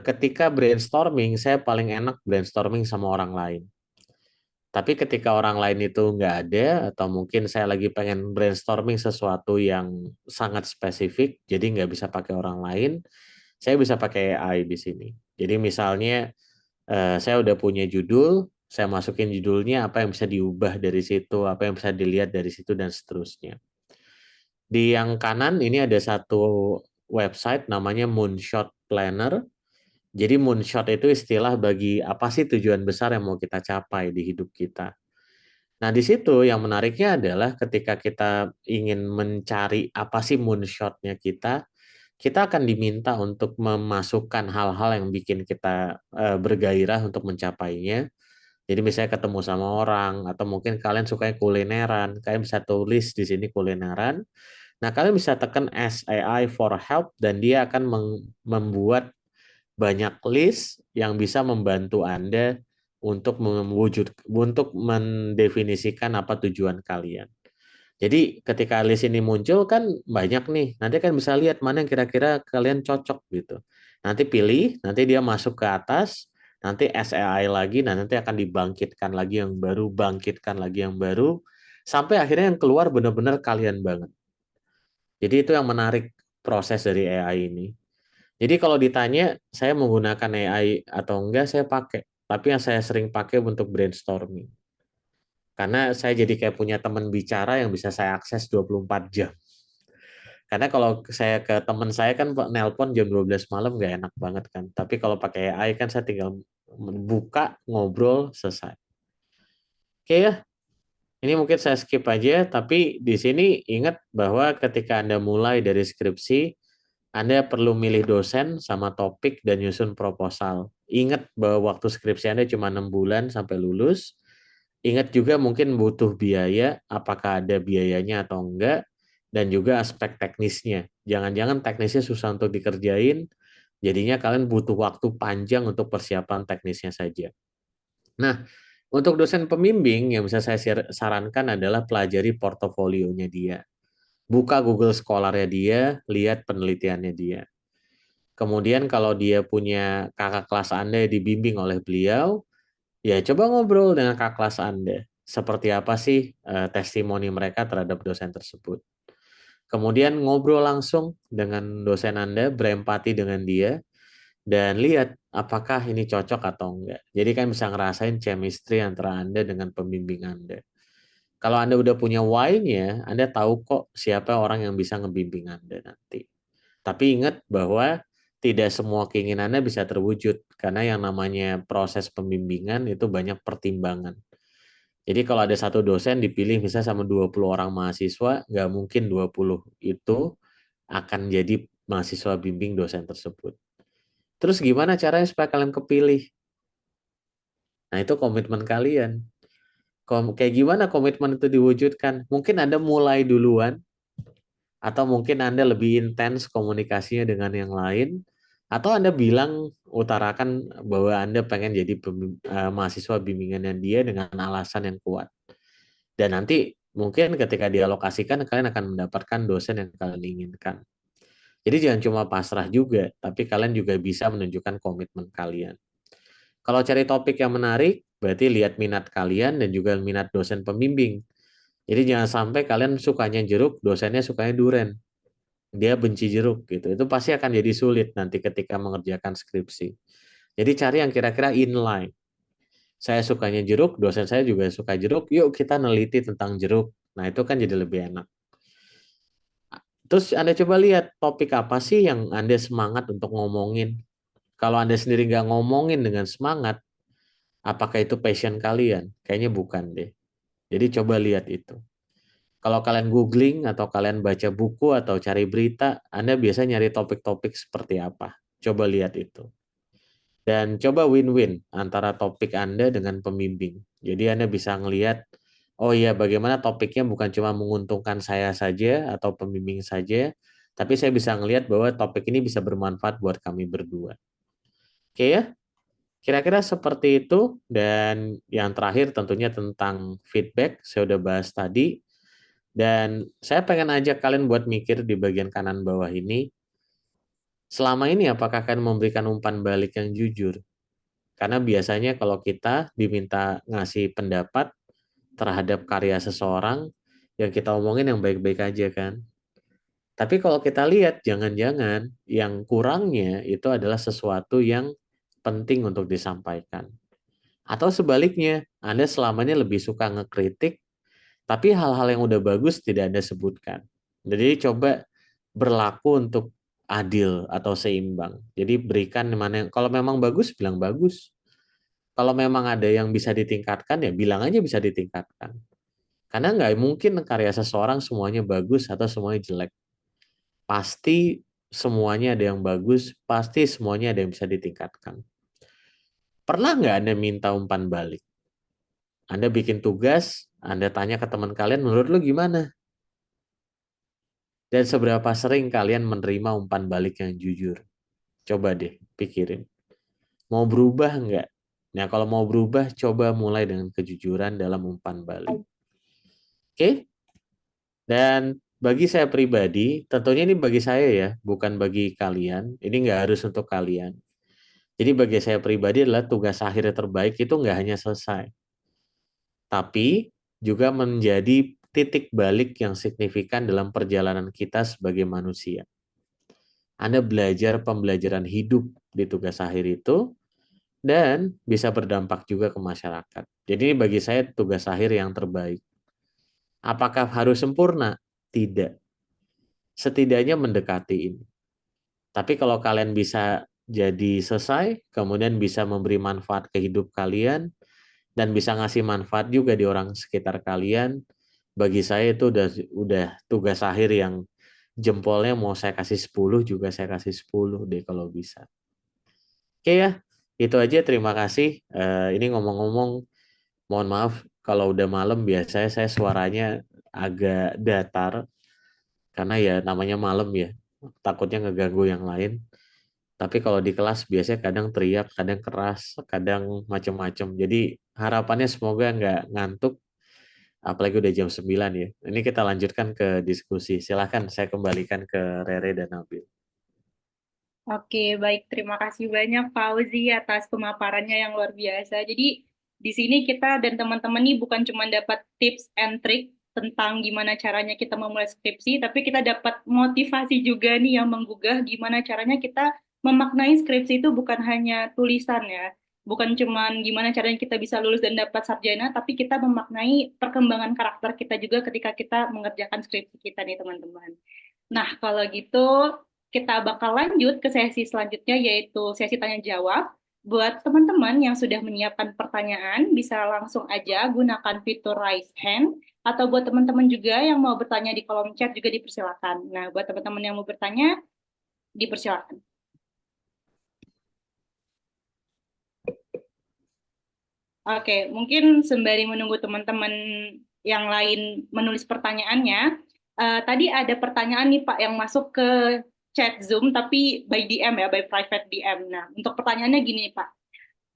ketika brainstorming, saya paling enak brainstorming sama orang lain. Tapi ketika orang lain itu nggak ada, atau mungkin saya lagi pengen brainstorming sesuatu yang sangat spesifik, jadi nggak bisa pakai orang lain, saya bisa pakai AI di sini. Jadi misalnya saya udah punya judul, saya masukin judulnya, apa yang bisa diubah dari situ, apa yang bisa dilihat dari situ, dan seterusnya. Di yang kanan ini ada satu website namanya Moonshot Planner. Jadi moonshot itu istilah bagi apa sih tujuan besar yang mau kita capai di hidup kita. Nah, di situ yang menariknya adalah ketika kita ingin mencari apa sih moonshot-nya kita akan diminta untuk memasukkan hal-hal yang bikin kita bergairah untuk mencapainya. Jadi misalnya ketemu sama orang, atau mungkin kalian suka kulineran, kalian bisa tulis di sini kulineran. Nah, kalian bisa tekan Ask AI for help, dan dia akan membuat banyak list yang bisa membantu Anda untuk untuk mendefinisikan apa tujuan kalian. Jadi ketika list ini muncul kan banyak nih, nanti kan bisa lihat mana yang kira-kira kalian cocok gitu. Nanti pilih, nanti dia masuk ke atas, nanti SAI lagi, nah nanti akan dibangkitkan lagi yang baru, bangkitkan lagi yang baru, sampai akhirnya yang keluar benar-benar kalian banget. Jadi itu yang menarik proses dari AI ini. Jadi kalau ditanya saya menggunakan AI atau enggak, saya pakai. Tapi yang saya sering pakai untuk brainstorming. Karena saya jadi kayak punya teman bicara yang bisa saya akses 24 jam. Karena kalau saya ke teman saya kan nelpon jam 12 malam nggak enak banget kan. Tapi kalau pakai AI kan saya tinggal buka, ngobrol, selesai. Oke ya, ini mungkin saya skip aja, tapi di sini ingat bahwa ketika Anda mulai dari skripsi, Anda perlu milih dosen sama topik dan nyusun proposal. Ingat bahwa waktu skripsi Anda cuma 6 bulan sampai lulus. Ingat juga mungkin butuh biaya, apakah ada biayanya atau enggak, dan juga aspek teknisnya. Jangan-jangan teknisnya susah untuk dikerjain, jadinya kalian butuh waktu panjang untuk persiapan teknisnya saja. Nah, untuk dosen pembimbing yang bisa saya sarankan adalah pelajari portofolionya dia. buka Google Scholar-nya dia, lihat penelitiannya dia. Kemudian kalau dia punya kakak kelas Anda yang dibimbing oleh beliau, ya coba ngobrol dengan kakak kelas Anda. Seperti apa sih testimoni mereka terhadap dosen tersebut. Kemudian ngobrol langsung dengan dosen Anda, berempati dengan dia, dan lihat apakah ini cocok atau enggak. Jadi kan bisa ngerasain chemistry antara Anda dengan pembimbing Anda. Kalau Anda udah punya why-nya, Anda tahu kok siapa orang yang bisa ngebimbing Anda nanti. Tapi ingat bahwa tidak semua keinginan Anda bisa terwujud, karena yang namanya proses pembimbingan itu banyak pertimbangan. Jadi kalau ada satu dosen dipilih misalnya sama 20 orang mahasiswa, nggak mungkin 20 itu akan jadi mahasiswa bimbing dosen tersebut. Terus gimana caranya supaya kalian kepilih? Nah, itu komitmen kalian. Kayak gimana komitmen itu diwujudkan? Mungkin Anda mulai duluan, atau mungkin Anda lebih intens komunikasinya dengan yang lain, atau Anda bilang, utarakan bahwa Anda pengen jadi mahasiswa bimbingannya dia dengan alasan yang kuat. Dan nanti mungkin ketika dialokasikan, kalian akan mendapatkan dosen yang kalian inginkan. Jadi jangan cuma pasrah juga, tapi kalian juga bisa menunjukkan komitmen kalian. Kalau cari topik yang menarik, berarti lihat minat kalian dan juga minat dosen pembimbing. Jadi jangan sampai kalian sukanya jeruk, dosennya sukanya duren. Dia benci jeruk gitu. Itu pasti akan jadi sulit nanti ketika mengerjakan skripsi. Jadi cari yang kira-kira inline. Saya sukanya jeruk, dosen saya juga suka jeruk. Yuk kita neliti tentang jeruk. Nah, itu kan jadi lebih enak. Terus Anda coba lihat topik apa sih yang Anda semangat untuk ngomongin. Kalau Anda sendiri nggak ngomongin dengan semangat, apakah itu passion kalian? Kayaknya bukan deh. Jadi coba lihat itu. Kalau kalian googling atau kalian baca buku atau cari berita, Anda biasa nyari topik-topik seperti apa. Coba lihat itu. Dan coba win-win antara topik Anda dengan pembimbing. Jadi Anda bisa ngelihat, oh iya bagaimana topiknya bukan cuma menguntungkan saya saja atau pembimbing saja, tapi saya bisa ngelihat bahwa topik ini bisa bermanfaat buat kami berdua. Oke ya, kira-kira seperti itu. Dan yang terakhir tentunya tentang feedback, saya udah bahas tadi. Dan saya pengen ajak kalian buat mikir di bagian kanan bawah ini, selama ini apakah kalian memberikan umpan balik yang jujur? Karena biasanya kalau kita diminta ngasih pendapat terhadap karya seseorang, yang kita omongin yang baik-baik aja kan. Tapi kalau kita lihat, jangan-jangan yang kurangnya itu adalah sesuatu yang penting untuk disampaikan. Atau sebaliknya, Anda selamanya lebih suka ngekritik, tapi hal-hal yang udah bagus tidak Anda sebutkan. Jadi coba berlaku untuk adil atau seimbang. Jadi berikan mana, kalau memang bagus, bilang bagus. Kalau memang ada yang bisa ditingkatkan, ya bilang aja bisa ditingkatkan. Karena nggak mungkin karya seseorang semuanya bagus atau semuanya jelek. Pasti semuanya ada yang bagus, pasti semuanya ada yang bisa ditingkatkan. Pernah nggak Anda minta umpan balik? Anda bikin tugas, Anda tanya ke teman kalian, menurut lu gimana? Dan seberapa sering kalian menerima umpan balik yang jujur? Coba deh pikirin. Mau berubah nggak? Nah, kalau mau berubah, coba mulai dengan kejujuran dalam umpan balik. Oke? Dan bagi saya pribadi, tentunya ini bagi saya ya, bukan bagi kalian. Ini nggak harus untuk kalian. Jadi bagi saya pribadi adalah tugas akhir terbaik itu nggak hanya selesai, tapi juga menjadi titik balik yang signifikan dalam perjalanan kita sebagai manusia. Anda belajar pembelajaran hidup di tugas akhir itu, dan bisa berdampak juga ke masyarakat. Jadi ini bagi saya tugas akhir yang terbaik. Apakah harus sempurna? Tidak. Setidaknya mendekati ini. Tapi kalau kalian bisa jadi selesai, kemudian bisa memberi manfaat ke hidup kalian, dan bisa ngasih manfaat juga di orang sekitar kalian, bagi saya itu udah tugas akhir yang jempolnya mau saya kasih 10 juga saya kasih 10 deh kalau bisa. Oke ya, itu aja. Terima kasih. Ini ngomong-ngomong, mohon maaf kalau udah malam, biasanya saya suaranya agak datar karena ya namanya malam ya, takutnya ngeganggu yang lain. Tapi kalau di kelas biasanya kadang teriak, kadang keras, kadang macam-macam. Jadi harapannya semoga nggak ngantuk. Apalagi udah jam 9 ya. Ini kita lanjutkan ke diskusi. Silahkan saya kembalikan ke Rere dan Nabil. Oke, baik. Terima kasih banyak Pak Auzi atas pemaparannya yang luar biasa. Jadi di sini kita dan teman-teman nih bukan cuma dapat tips and trick tentang gimana caranya kita memulai skripsi, tapi kita dapat motivasi juga nih yang menggugah gimana caranya kita memaknai skripsi itu bukan hanya tulisan ya. Bukan cuma gimana caranya kita bisa lulus dan dapat sarjana, tapi kita memaknai perkembangan karakter kita juga ketika kita mengerjakan skripsi kita nih teman-teman. Nah, kalau gitu kita bakal lanjut ke sesi selanjutnya yaitu sesi tanya jawab. Buat teman-teman yang sudah menyiapkan pertanyaan, bisa langsung aja gunakan fitur raise hand, atau buat teman-teman juga yang mau bertanya di kolom chat juga dipersilakan. Nah, buat teman-teman yang mau bertanya, dipersilakan. Oke, mungkin sembari menunggu teman-teman yang lain menulis pertanyaannya, tadi ada pertanyaan nih Pak yang masuk ke chat Zoom tapi by DM ya, by private DM. Nah, untuk pertanyaannya gini Pak.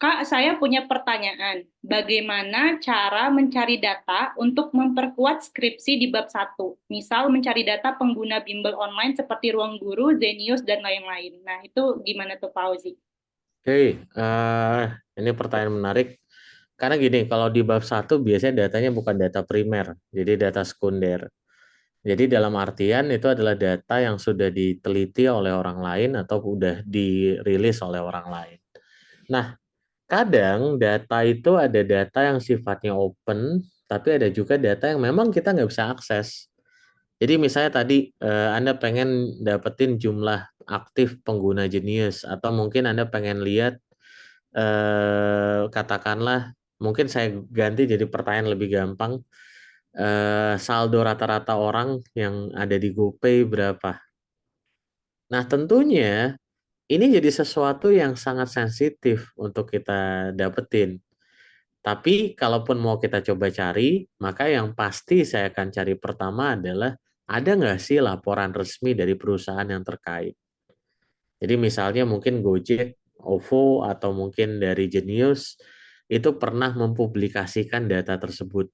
Kak, saya punya pertanyaan. Bagaimana cara mencari data untuk memperkuat skripsi di bab 1? Misal mencari data pengguna bimbel online seperti Ruang Guru, Zenius, dan lain-lain. Nah, itu gimana tuh Pak Auzi? Oke, ini pertanyaan menarik. Karena gini, kalau di bab 1 biasanya datanya bukan data primer, jadi data sekunder. Jadi dalam artian itu adalah data yang sudah diteliti oleh orang lain atau udah dirilis oleh orang lain. Nah, kadang data itu ada data yang sifatnya open, tapi ada juga data yang memang kita nggak bisa akses. Jadi misalnya tadi Anda pengen dapetin jumlah aktif pengguna Genius, atau mungkin Anda pengen lihat katakanlah, mungkin saya ganti jadi pertanyaan lebih gampang, saldo rata-rata orang yang ada di GoPay berapa. Nah tentunya ini jadi sesuatu yang sangat sensitif untuk kita dapetin. Tapi kalaupun mau kita coba cari, maka yang pasti saya akan cari pertama adalah ada nggak sih laporan resmi dari perusahaan yang terkait. Jadi misalnya mungkin Gojek, OVO, atau mungkin dari Genius itu pernah mempublikasikan data tersebut.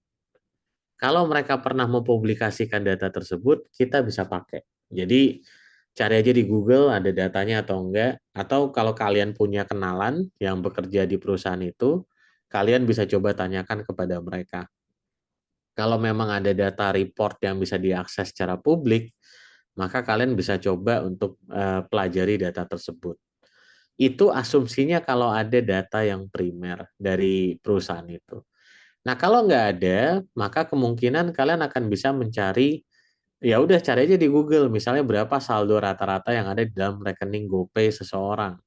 Kalau mereka pernah mempublikasikan data tersebut, kita bisa pakai. Jadi cari aja di Google ada datanya atau enggak, atau kalau kalian punya kenalan yang bekerja di perusahaan itu, kalian bisa coba tanyakan kepada mereka. Kalau memang ada data report yang bisa diakses secara publik, maka kalian bisa coba untuk pelajari data tersebut. Itu asumsinya kalau ada data yang primer dari perusahaan itu. Nah, kalau nggak ada, maka kemungkinan kalian akan bisa mencari, ya udah cari aja di Google, misalnya berapa saldo rata-rata yang ada di dalam rekening GoPay seseorang.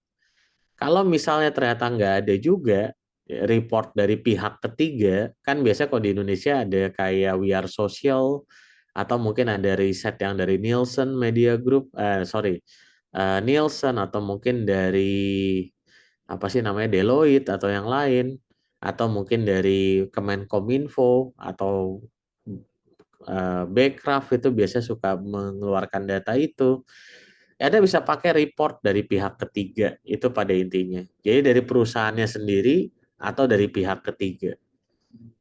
Kalau misalnya ternyata nggak ada juga report dari pihak ketiga, kan biasanya kalau di Indonesia ada kayak We Are Social, atau mungkin ada riset yang dari Nielsen Media Group, Nielsen, atau mungkin dari apa sih namanya Deloitte atau yang lain, atau mungkin dari Kemenkominfo atau Backcraft, itu biasanya suka mengeluarkan data itu. Anda bisa pakai report dari pihak ketiga, itu pada intinya. Jadi dari perusahaannya sendiri atau dari pihak ketiga.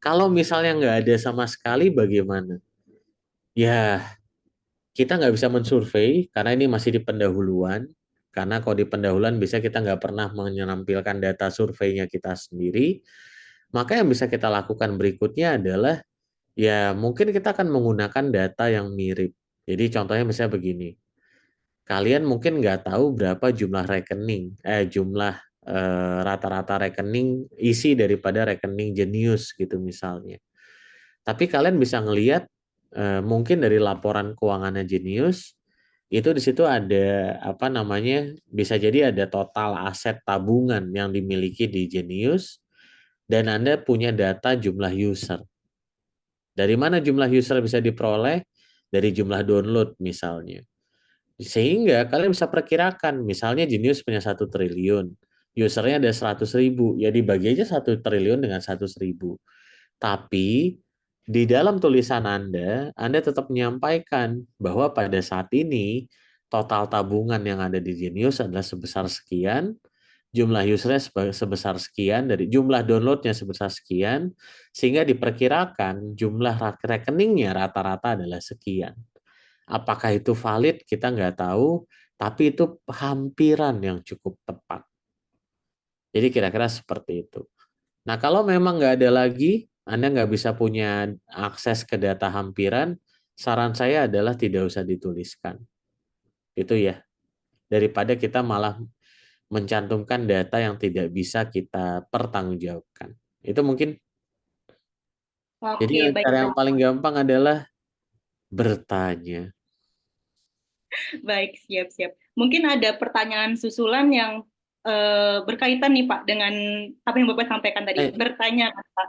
Kalau misalnya nggak ada sama sekali bagaimana? Ya, kita nggak bisa mensurvei karena ini masih di pendahuluan. Karena kalau di pendahuluan bisa kita nggak pernah menampilkan data surveinya kita sendiri. Maka yang bisa kita lakukan berikutnya adalah ya mungkin kita akan menggunakan data yang mirip. Jadi contohnya misalnya begini. Kalian mungkin nggak tahu berapa jumlah rata-rata rekening isi daripada rekening Genius gitu misalnya. Tapi kalian bisa ngelihat mungkin dari laporan keuangannya Genius itu di situ ada apa namanya, bisa jadi ada total aset tabungan yang dimiliki di Genius dan Anda punya data jumlah user. Dari mana jumlah user bisa diperoleh? Dari jumlah download misalnya. Sehingga kalian bisa perkirakan, misalnya Genius punya 1 triliun, usernya ada 100.000, ya dibagi aja 1 triliun dengan 100.000. Tapi di dalam tulisan Anda tetap menyampaikan bahwa pada saat ini total tabungan yang ada di Genius adalah sebesar sekian, jumlah usernya sebesar sekian, dari jumlah downloadnya sebesar sekian, sehingga diperkirakan jumlah rekeningnya rata-rata adalah sekian. Apakah itu valid? Kita nggak tahu, tapi itu hampiran yang cukup tepat. Jadi kira-kira seperti itu. Nah, kalau memang nggak ada lagi, Anda nggak bisa punya akses ke data hampiran, saran saya adalah tidak usah dituliskan. Itu ya, daripada kita malah mencantumkan data yang tidak bisa kita pertanggungjawabkan. Itu mungkin. Jadi Oke, baik. cara yang paling gampang adalah bertanya. Baik, siap-siap. Mungkin ada pertanyaan susulan yang berkaitan nih Pak dengan apa yang Bapak sampaikan tadi. Bertanya kan Pak.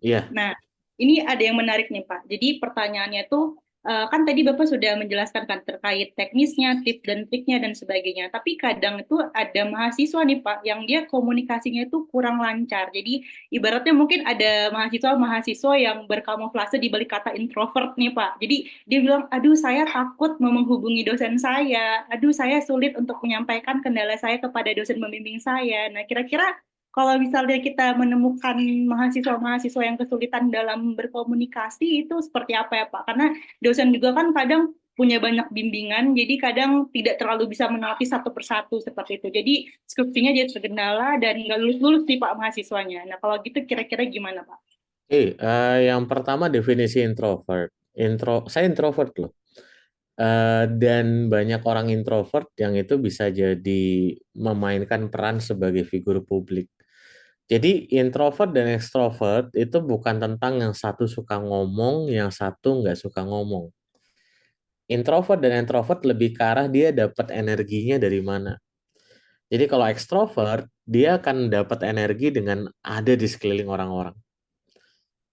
Iya. Nah, ini ada yang menarik nih Pak. Jadi pertanyaannya tuh kan tadi Bapak sudah menjelaskan kan terkait teknisnya, tips dan triknya dan sebagainya. Tapi kadang itu ada mahasiswa nih Pak yang dia komunikasinya itu kurang lancar. Jadi ibaratnya mungkin ada mahasiswa yang berkamuflase di balik kata introvert nih Pak. Jadi dia bilang, aduh saya takut mau menghubungi dosen saya, aduh saya sulit untuk menyampaikan kendala saya kepada dosen pembimbing saya. Nah kira-kira kalau misalnya kita menemukan mahasiswa-mahasiswa yang kesulitan dalam berkomunikasi itu seperti apa ya Pak? Karena dosen juga kan kadang punya banyak bimbingan, jadi kadang tidak terlalu bisa meneliti satu persatu seperti itu. Jadi skripsinya jadi terkendala dan nggak lulus-lulus nih Pak mahasiswanya. Nah kalau gitu kira-kira gimana Pak? Yang pertama definisi introvert. Saya introvert loh. Dan banyak orang introvert yang itu bisa jadi memainkan peran sebagai figur publik. Jadi introvert dan extrovert itu bukan tentang yang satu suka ngomong, yang satu nggak suka ngomong. Introvert dan introvert lebih ke arah dia dapat energinya dari mana. Jadi kalau extrovert, dia akan dapat energi dengan ada di sekeliling orang-orang.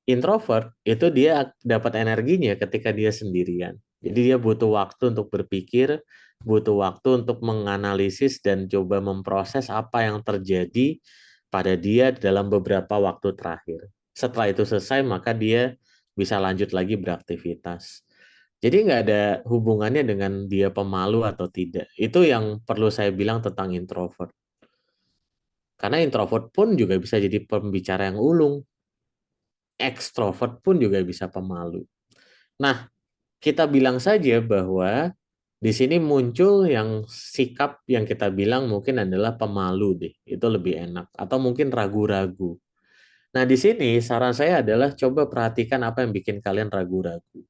Introvert itu dia dapat energinya ketika dia sendirian. Jadi dia butuh waktu untuk berpikir, butuh waktu untuk menganalisis dan coba memproses apa yang terjadi pada dia dalam beberapa waktu terakhir. Setelah itu selesai, maka dia bisa lanjut lagi beraktivitas. Jadi nggak ada hubungannya dengan dia pemalu atau tidak. Itu yang perlu saya bilang tentang introvert. Karena introvert pun juga bisa jadi pembicara yang ulung. Ekstrovert pun juga bisa pemalu. Nah, kita bilang saja bahwa di sini muncul yang sikap yang kita bilang mungkin adalah pemalu deh. Itu lebih enak. Atau mungkin ragu-ragu. Nah, di sini saran saya adalah coba perhatikan apa yang bikin kalian ragu-ragu.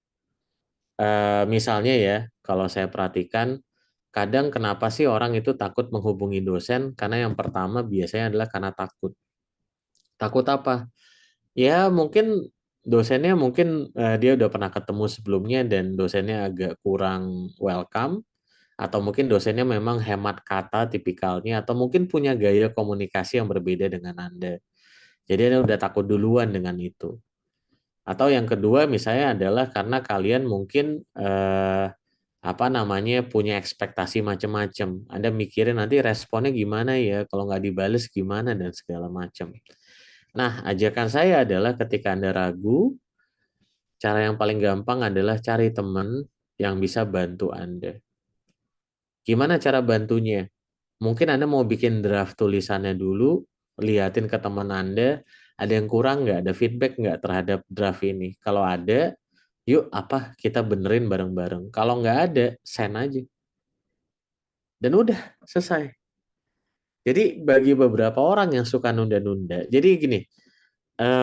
Misalnya ya, kalau saya perhatikan, kadang kenapa sih orang itu takut menghubungi dosen? Karena yang pertama biasanya adalah karena takut. Takut apa? Ya mungkin dosennya mungkin dia udah pernah ketemu sebelumnya dan dosennya agak kurang welcome, atau mungkin dosennya memang hemat kata tipikalnya, atau mungkin punya gaya komunikasi yang berbeda dengan Anda. Jadi Anda udah takut duluan dengan itu. Atau yang kedua misalnya adalah karena kalian mungkin punya ekspektasi macam-macam. Anda mikirin nanti responnya gimana ya, kalau nggak dibales gimana dan segala macam. Nah, ajakan saya adalah ketika Anda ragu, cara yang paling gampang adalah cari teman yang bisa bantu Anda. Gimana cara bantunya? Mungkin Anda mau bikin draft tulisannya dulu, liatin ke teman Anda, ada yang kurang nggak, ada feedback nggak terhadap draft ini. Kalau ada, yuk kita benerin bareng-bareng. Kalau nggak ada, send aja. Dan udah, selesai. Jadi bagi beberapa orang yang suka nunda-nunda, jadi gini,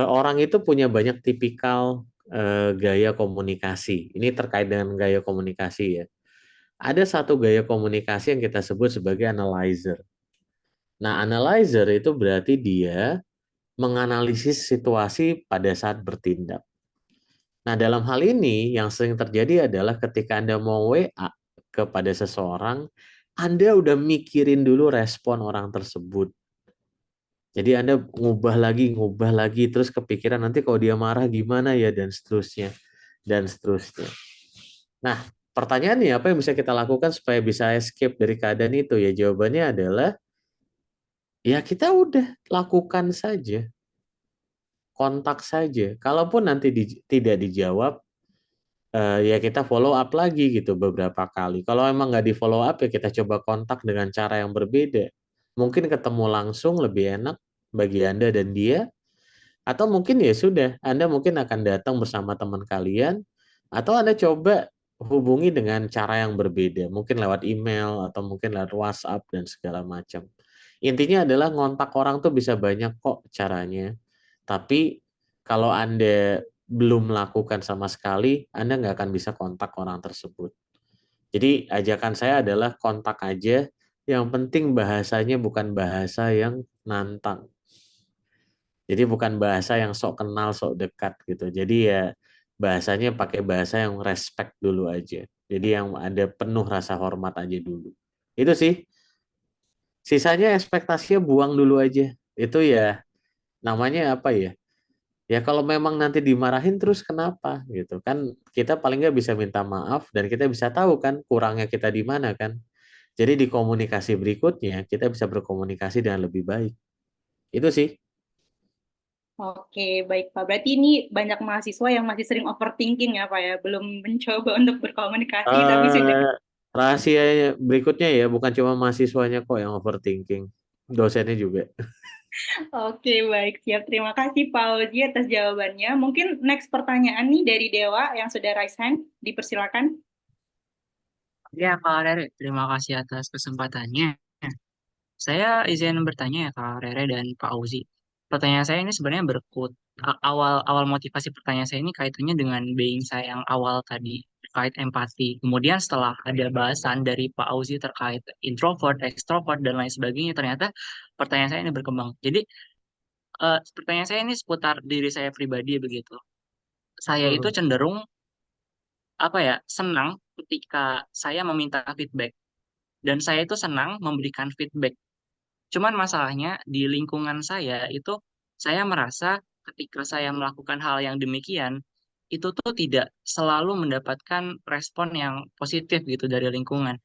orang itu punya banyak tipikal gaya komunikasi. Ini terkait dengan gaya komunikasi ya. Ada satu gaya komunikasi yang kita sebut sebagai analyzer. Nah, analyzer itu berarti dia menganalisis situasi pada saat bertindak. Nah, dalam hal ini yang sering terjadi adalah ketika Anda mau WA kepada seseorang, Anda udah mikirin dulu respon orang tersebut. Jadi Anda ngubah lagi, terus kepikiran nanti kalau dia marah gimana ya, dan seterusnya. Dan seterusnya. Nah, pertanyaannya apa yang bisa kita lakukan supaya bisa escape dari keadaan itu? Ya jawabannya adalah, ya kita udah lakukan saja. Kontak saja. Kalaupun nanti tidak dijawab, ya kita follow up lagi gitu beberapa kali. Kalau emang nggak di follow up, ya kita coba kontak dengan cara yang berbeda. Mungkin ketemu langsung lebih enak bagi Anda dan dia, atau mungkin ya sudah, Anda mungkin akan datang bersama teman kalian, atau Anda coba hubungi dengan cara yang berbeda, mungkin lewat email atau mungkin lewat WhatsApp dan segala macam. Intinya adalah ngontak orang tuh bisa banyak kok caranya, tapi kalau Anda belum melakukan sama sekali, Anda nggak akan bisa kontak orang tersebut. Jadi ajakan saya adalah kontak aja, yang penting bahasanya bukan bahasa yang nantang. Jadi bukan bahasa yang sok kenal, sok dekat gitu. Jadi ya bahasanya pakai bahasa yang respect dulu aja. Jadi yang ada penuh rasa hormat aja dulu. Itu sih. Sisanya ekspektasinya buang dulu aja. Itu ya namanya apa ya? Ya kalau memang nanti dimarahin terus kenapa gitu kan, kita paling nggak bisa minta maaf dan kita bisa tahu kan kurangnya kita di mana kan. Jadi di komunikasi berikutnya kita bisa berkomunikasi dengan lebih baik. Itu sih. Oke, baik Pak. Berarti ini banyak mahasiswa yang masih sering overthinking ya Pak ya, belum mencoba untuk berkomunikasi tapi sudah. Eh, rahasia berikutnya ya, bukan cuma mahasiswanya kok yang overthinking, dosennya juga. Oke, baik. Siap. Terima kasih Pak Oji atas jawabannya. Mungkin next pertanyaan nih dari Dewa yang sudah raise hand. Dipersilakan. Ya, Kak Rere, terima kasih atas kesempatannya. Saya izin bertanya ya Kak Rere dan Pak Auzi. Pertanyaan saya ini sebenarnya awal motivasi pertanyaan saya ini kaitannya dengan being saya yang awal tadi terkait empati. Kemudian setelah ada bahasan dari Pak Auzi terkait introvert, extrovert dan lain sebagainya, ternyata pertanyaan saya ini berkembang. Jadi pertanyaan saya ini seputar diri saya pribadi begitu. Saya itu Hmm. cenderung apa ya, senang ketika saya meminta feedback dan saya itu senang memberikan feedback. Cuman masalahnya di lingkungan saya itu saya merasa ketika saya melakukan hal yang demikian itu tuh tidak selalu mendapatkan respon yang positif gitu dari lingkungan.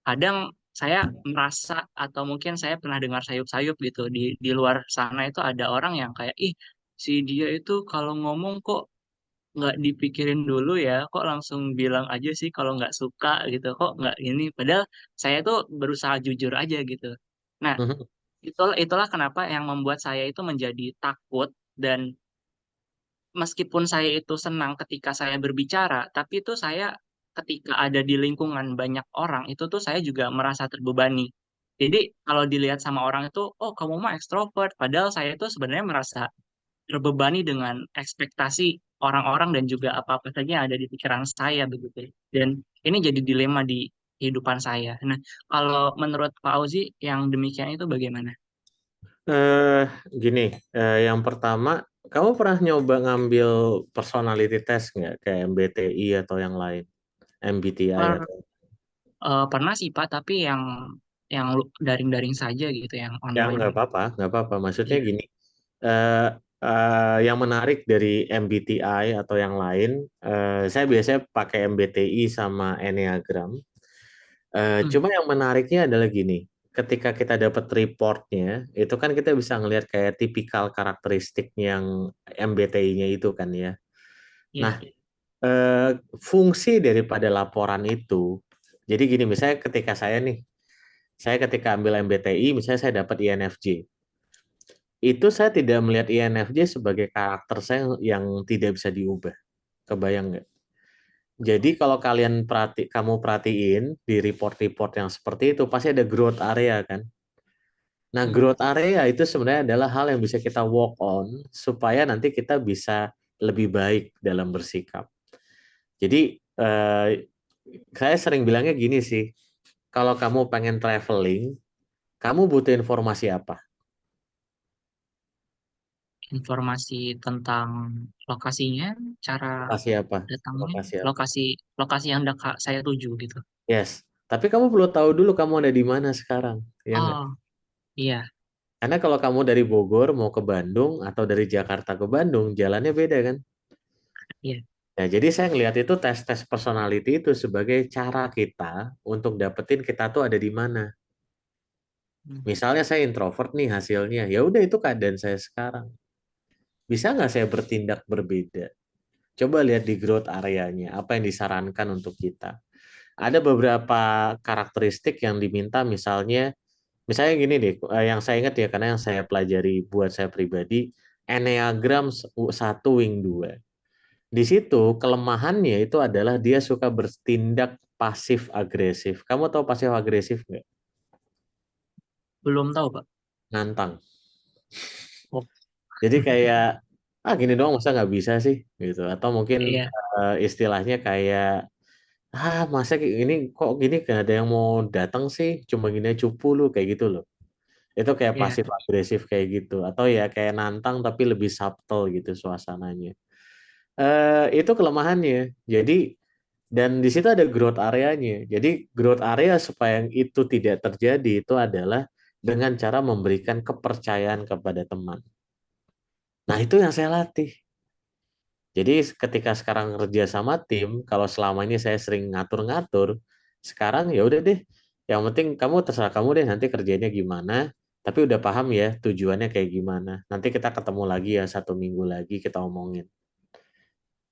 Kadang saya merasa atau mungkin saya pernah dengar sayup-sayup gitu di luar sana itu ada orang yang kayak ih si dia itu kalau ngomong kok nggak dipikirin dulu ya, kok langsung bilang aja sih kalau nggak suka gitu, kok nggak ini. Padahal saya tuh berusaha jujur aja gitu. Nah, itulah kenapa yang membuat saya itu menjadi takut dan meskipun saya itu senang ketika saya berbicara, tapi itu saya ketika ada di lingkungan banyak orang itu tuh saya juga merasa terbebani. Jadi kalau dilihat sama orang itu, oh kamu mah ekstrovert, padahal saya itu sebenarnya merasa terbebani dengan ekspektasi orang-orang dan juga apa-apa saja yang ada di pikiran saya begitu. Dan ini jadi dilema di kehidupan saya. Nah, kalau menurut Pak Auzi yang demikian itu bagaimana? Eh, Gini, yang pertama, kamu pernah nyoba ngambil personality test nggak, kayak MBTI atau yang lain, MBTI Per- atau Pernah sih Pak, tapi yang daring-daring saja gitu, yang yang online. nggak apa-apa, nggak apa-apa. Maksudnya Iya. gini, yang menarik dari MBTI atau yang lain, saya biasanya pakai MBTI sama Enneagram. Hmm, Cuma yang menariknya adalah gini, ketika kita dapat reportnya, itu kan kita bisa ngelihat kayak tipikal karakteristik yang MBTI-nya itu kan ya. iya. Nah, fungsi daripada laporan itu, jadi gini, misalnya ketika saya ketika ambil MBTI, misalnya saya dapat INFJ, itu saya tidak melihat INFJ sebagai karakter saya yang tidak bisa diubah. Kebayang nggak? Jadi kalau kamu perhatiin di report-report yang seperti itu, pasti ada growth area kan. Nah, Hmm, growth area itu sebenarnya adalah hal yang bisa kita work on supaya nanti kita bisa lebih baik dalam bersikap. Jadi saya sering bilangnya gini sih, kalau kamu pengen traveling, kamu butuh informasi apa? Informasi tentang lokasinya, cara Lokasi apa? datangnya, Lokasi apa? lokasi lokasi yang dekat saya tuju gitu. Yes. Tapi kamu perlu tahu dulu kamu ada di mana sekarang, ya nggak? Oh, iya. Karena kalau kamu dari Bogor mau ke Bandung atau dari Jakarta ke Bandung, jalannya beda kan? Iya. Nah, jadi saya ngelihat itu tes-tes personality itu sebagai cara kita untuk dapetin kita tuh ada di mana. Hmm. Misalnya saya introvert nih hasilnya, ya udah itu keadaan saya sekarang. Bisa nggak saya bertindak berbeda? Coba lihat di growth areanya, apa yang disarankan untuk kita. Ada beberapa karakteristik yang diminta, misalnya Misalnya gini deh, yang saya ingat ya, karena yang saya pelajari buat saya pribadi, Enneagram 1 Wing 2. Di situ kelemahannya itu adalah dia suka bertindak pasif agresif. Kamu tahu pasif agresif nggak? Belum tahu, Pak. Nantang. Oh, Jadi kayak gini doang masa nggak bisa sih gitu. Atau mungkin iya, istilahnya kayak masa ini kok gini gak ada yang mau datang sih, cuma gini aja cupu lu kayak gitu loh. Itu kayak iya, pasif agresif kayak gitu. Atau ya kayak nantang tapi lebih subtle gitu suasananya. Itu kelemahannya. Jadi dan di situ ada growth areanya. Jadi growth area supaya yang itu tidak terjadi itu adalah dengan cara memberikan kepercayaan kepada teman. Nah, itu yang saya latih. Jadi ketika sekarang kerja sama tim, kalau selama ini saya sering ngatur-ngatur, sekarang ya udah deh. Yang penting kamu terserah kamu deh nanti kerjanya gimana. Tapi udah paham ya tujuannya kayak gimana. Nanti kita ketemu lagi ya 1 minggu lagi kita omongin.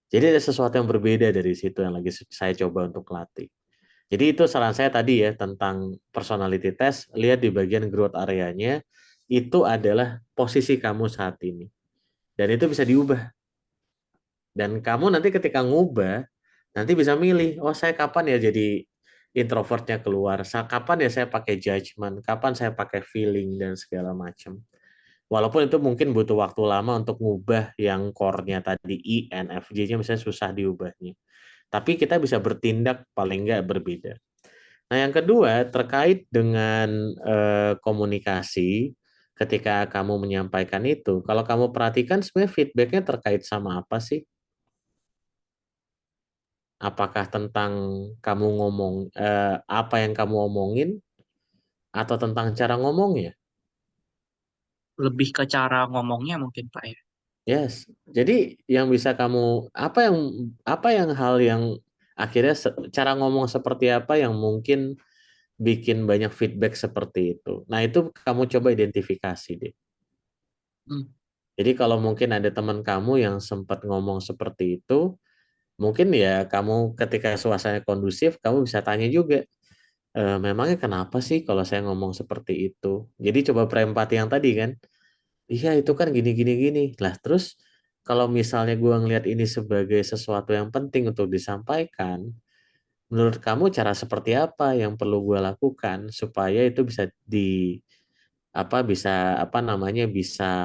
Jadi ada sesuatu yang berbeda dari situ yang lagi saya coba untuk latih. Jadi itu saran saya tadi ya tentang personality test. Lihat di bagian growth areanya itu adalah posisi kamu saat ini. Dan itu bisa diubah. Dan kamu nanti ketika ngubah, nanti bisa milih, oh saya kapan ya jadi introvertnya keluar, kapan ya saya pakai judgment, kapan saya pakai feeling dan segala macam. Walaupun itu mungkin butuh waktu lama untuk ngubah yang core-nya tadi INFJ-nya misalnya susah diubahnya. Tapi kita bisa bertindak paling nggak berbeda. Nah yang kedua terkait dengan komunikasi ketika kamu menyampaikan itu, kalau kamu perhatikan sebenarnya feedback-nya terkait sama apa sih? Apakah tentang kamu ngomong apa yang kamu omongin atau tentang cara ngomongnya? lebih ke cara ngomongnya mungkin, Pak ya. Yes. Jadi yang bisa kamu apa yang hal yang akhirnya cara ngomong seperti apa yang mungkin bikin banyak feedback seperti itu. Nah, itu kamu coba identifikasi deh. Hmm, Jadi kalau mungkin ada teman kamu yang sempat ngomong seperti itu, mungkin ya kamu ketika suasana kondusif, kamu bisa tanya juga, memangnya kenapa sih kalau saya ngomong seperti itu? Jadi coba perempati yang tadi kan, iya itu kan gini gini gini. Lah terus kalau misalnya gua ngelihat ini sebagai sesuatu yang penting untuk disampaikan, menurut kamu cara seperti apa yang perlu gua lakukan supaya itu bisa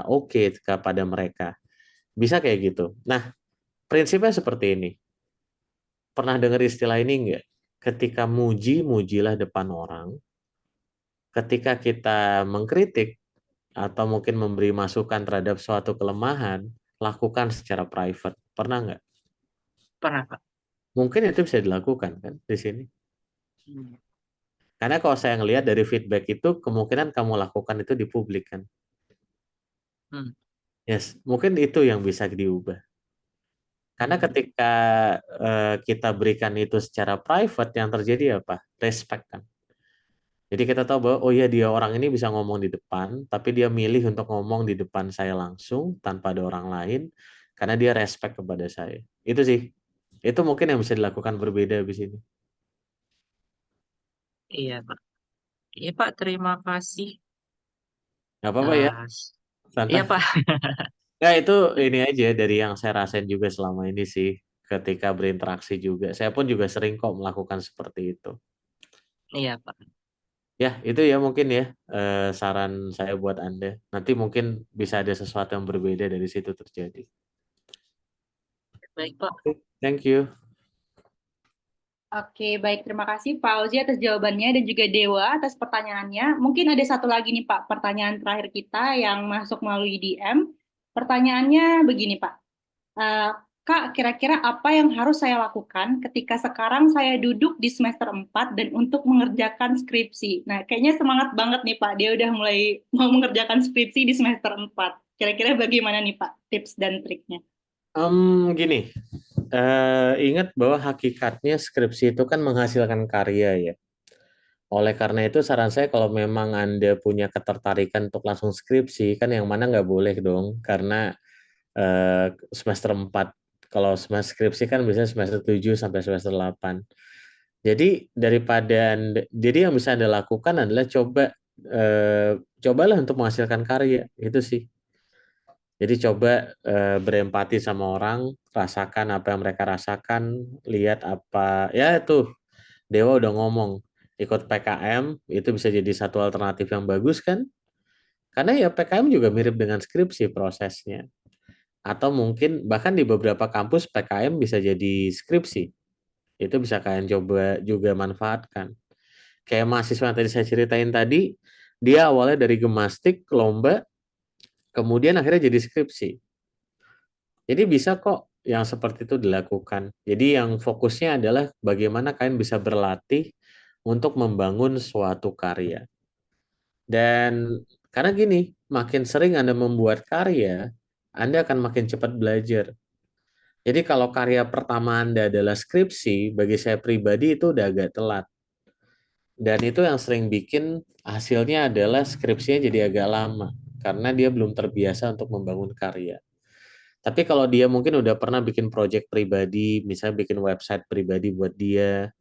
oke kepada mereka. Bisa kayak gitu. Nah, prinsipnya seperti ini. Pernah dengar istilah ini enggak? Ketika muji, mujilah depan orang. Ketika kita mengkritik atau mungkin memberi masukan terhadap suatu kelemahan, lakukan secara private. Pernah nggak? pernah, Pak. Mungkin itu bisa dilakukan kan di sini. Hmm, Karena kalau saya ngelihat dari feedback itu, kemungkinan kamu lakukan itu di publik kan. hmm, Yes, mungkin itu yang bisa diubah. Karena hmm. ketika kita berikan itu secara private, yang terjadi apa? Respect kan. Jadi kita tahu bahwa oh ya dia orang ini bisa ngomong di depan, tapi dia milih untuk ngomong di depan saya langsung tanpa ada orang lain karena dia respect kepada saya. Itu sih. Itu mungkin yang bisa dilakukan berbeda di sini. Iya, Pak. Iya, Pak. Terima kasih. Nggak apa-apa ya, Iya, santai. Pak. Nah itu ini aja dari yang saya rasain juga selama ini sih ketika berinteraksi juga. Saya pun juga sering kok melakukan seperti itu. Iya, Pak. Ya, itu ya mungkin ya saran saya buat Anda. Nanti mungkin bisa ada sesuatu yang berbeda dari situ terjadi. Baik, Pak. Thank you. Oke, baik. Terima kasih Pak Auzi atas jawabannya dan juga Dewa atas pertanyaannya. Mungkin ada satu lagi nih Pak, pertanyaan terakhir kita yang masuk melalui DM. Pertanyaannya begini Pak. Kak, kira-kira apa yang harus saya lakukan ketika sekarang saya duduk di semester 4 dan untuk mengerjakan skripsi? Nah, kayaknya semangat banget nih Pak. Dia udah mulai mau mengerjakan skripsi di semester 4. Kira-kira bagaimana nih Pak tips dan triknya? Gini, ingat bahwa hakikatnya skripsi itu kan menghasilkan karya ya. Oleh karena itu saran saya kalau memang Anda punya ketertarikan untuk langsung skripsi, kan yang mana nggak boleh dong, karena semester 4. Kalau semester skripsi kan biasanya semester 7 sampai semester 8. Jadi yang bisa Anda lakukan adalah coba cobalah untuk menghasilkan karya, itu sih. Jadi coba berempati sama orang, rasakan apa yang mereka rasakan, lihat apa, ya itu Dewa udah ngomong, ikut PKM itu bisa jadi satu alternatif yang bagus kan? Karena ya PKM juga mirip dengan skripsi prosesnya. Atau mungkin bahkan di beberapa kampus PKM bisa jadi skripsi. Itu bisa kalian coba juga manfaatkan. Kayak mahasiswa yang tadi saya ceritain tadi, dia awalnya dari gemastik, lomba, kemudian akhirnya jadi skripsi. Jadi bisa kok yang seperti itu dilakukan. Jadi yang fokusnya adalah bagaimana kalian bisa berlatih untuk membangun suatu karya. Dan karena gini, makin sering Anda membuat karya, Anda akan makin cepat belajar. Jadi kalau karya pertama Anda adalah skripsi, bagi saya pribadi itu udah agak telat. Dan itu yang sering bikin hasilnya adalah skripsinya jadi agak lama. Karena dia belum terbiasa untuk membangun karya. Tapi kalau dia mungkin udah pernah bikin project pribadi, misalnya bikin website pribadi buat dia,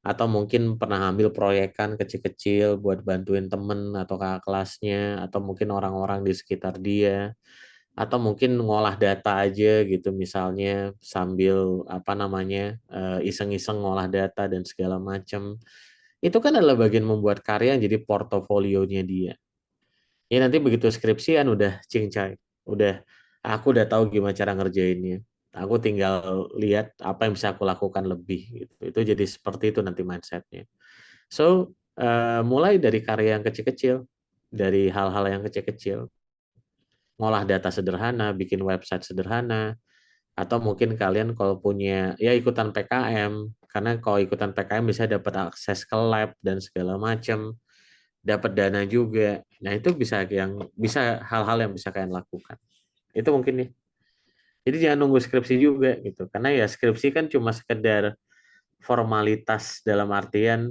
atau mungkin pernah ambil proyekan kecil-kecil buat bantuin temen atau kakak kelasnya, atau mungkin orang-orang di sekitar dia, atau mungkin ngolah data aja gitu misalnya sambil apa namanya iseng-iseng ngolah data dan segala macam. Itu kan adalah bagian membuat karya yang jadi portofolionya dia. Ya nanti begitu skripsian udah cincai, udah aku udah tahu gimana cara ngerjainnya. Aku tinggal lihat apa yang bisa aku lakukan lebih gitu. Itu jadi seperti itu nanti mindsetnya. So mulai dari karya yang kecil-kecil, dari hal-hal yang kecil-kecil, ngolah data sederhana, bikin website sederhana, atau mungkin kalian kalau punya ya ikutan PKM, karena kalau ikutan PKM bisa dapat akses ke lab dan segala macam, dapat dana juga. Nah, itu bisa hal-hal yang bisa kalian lakukan. Itu mungkin nih. Jadi jangan nunggu skripsi juga gitu. Karena ya skripsi kan cuma sekedar formalitas dalam artian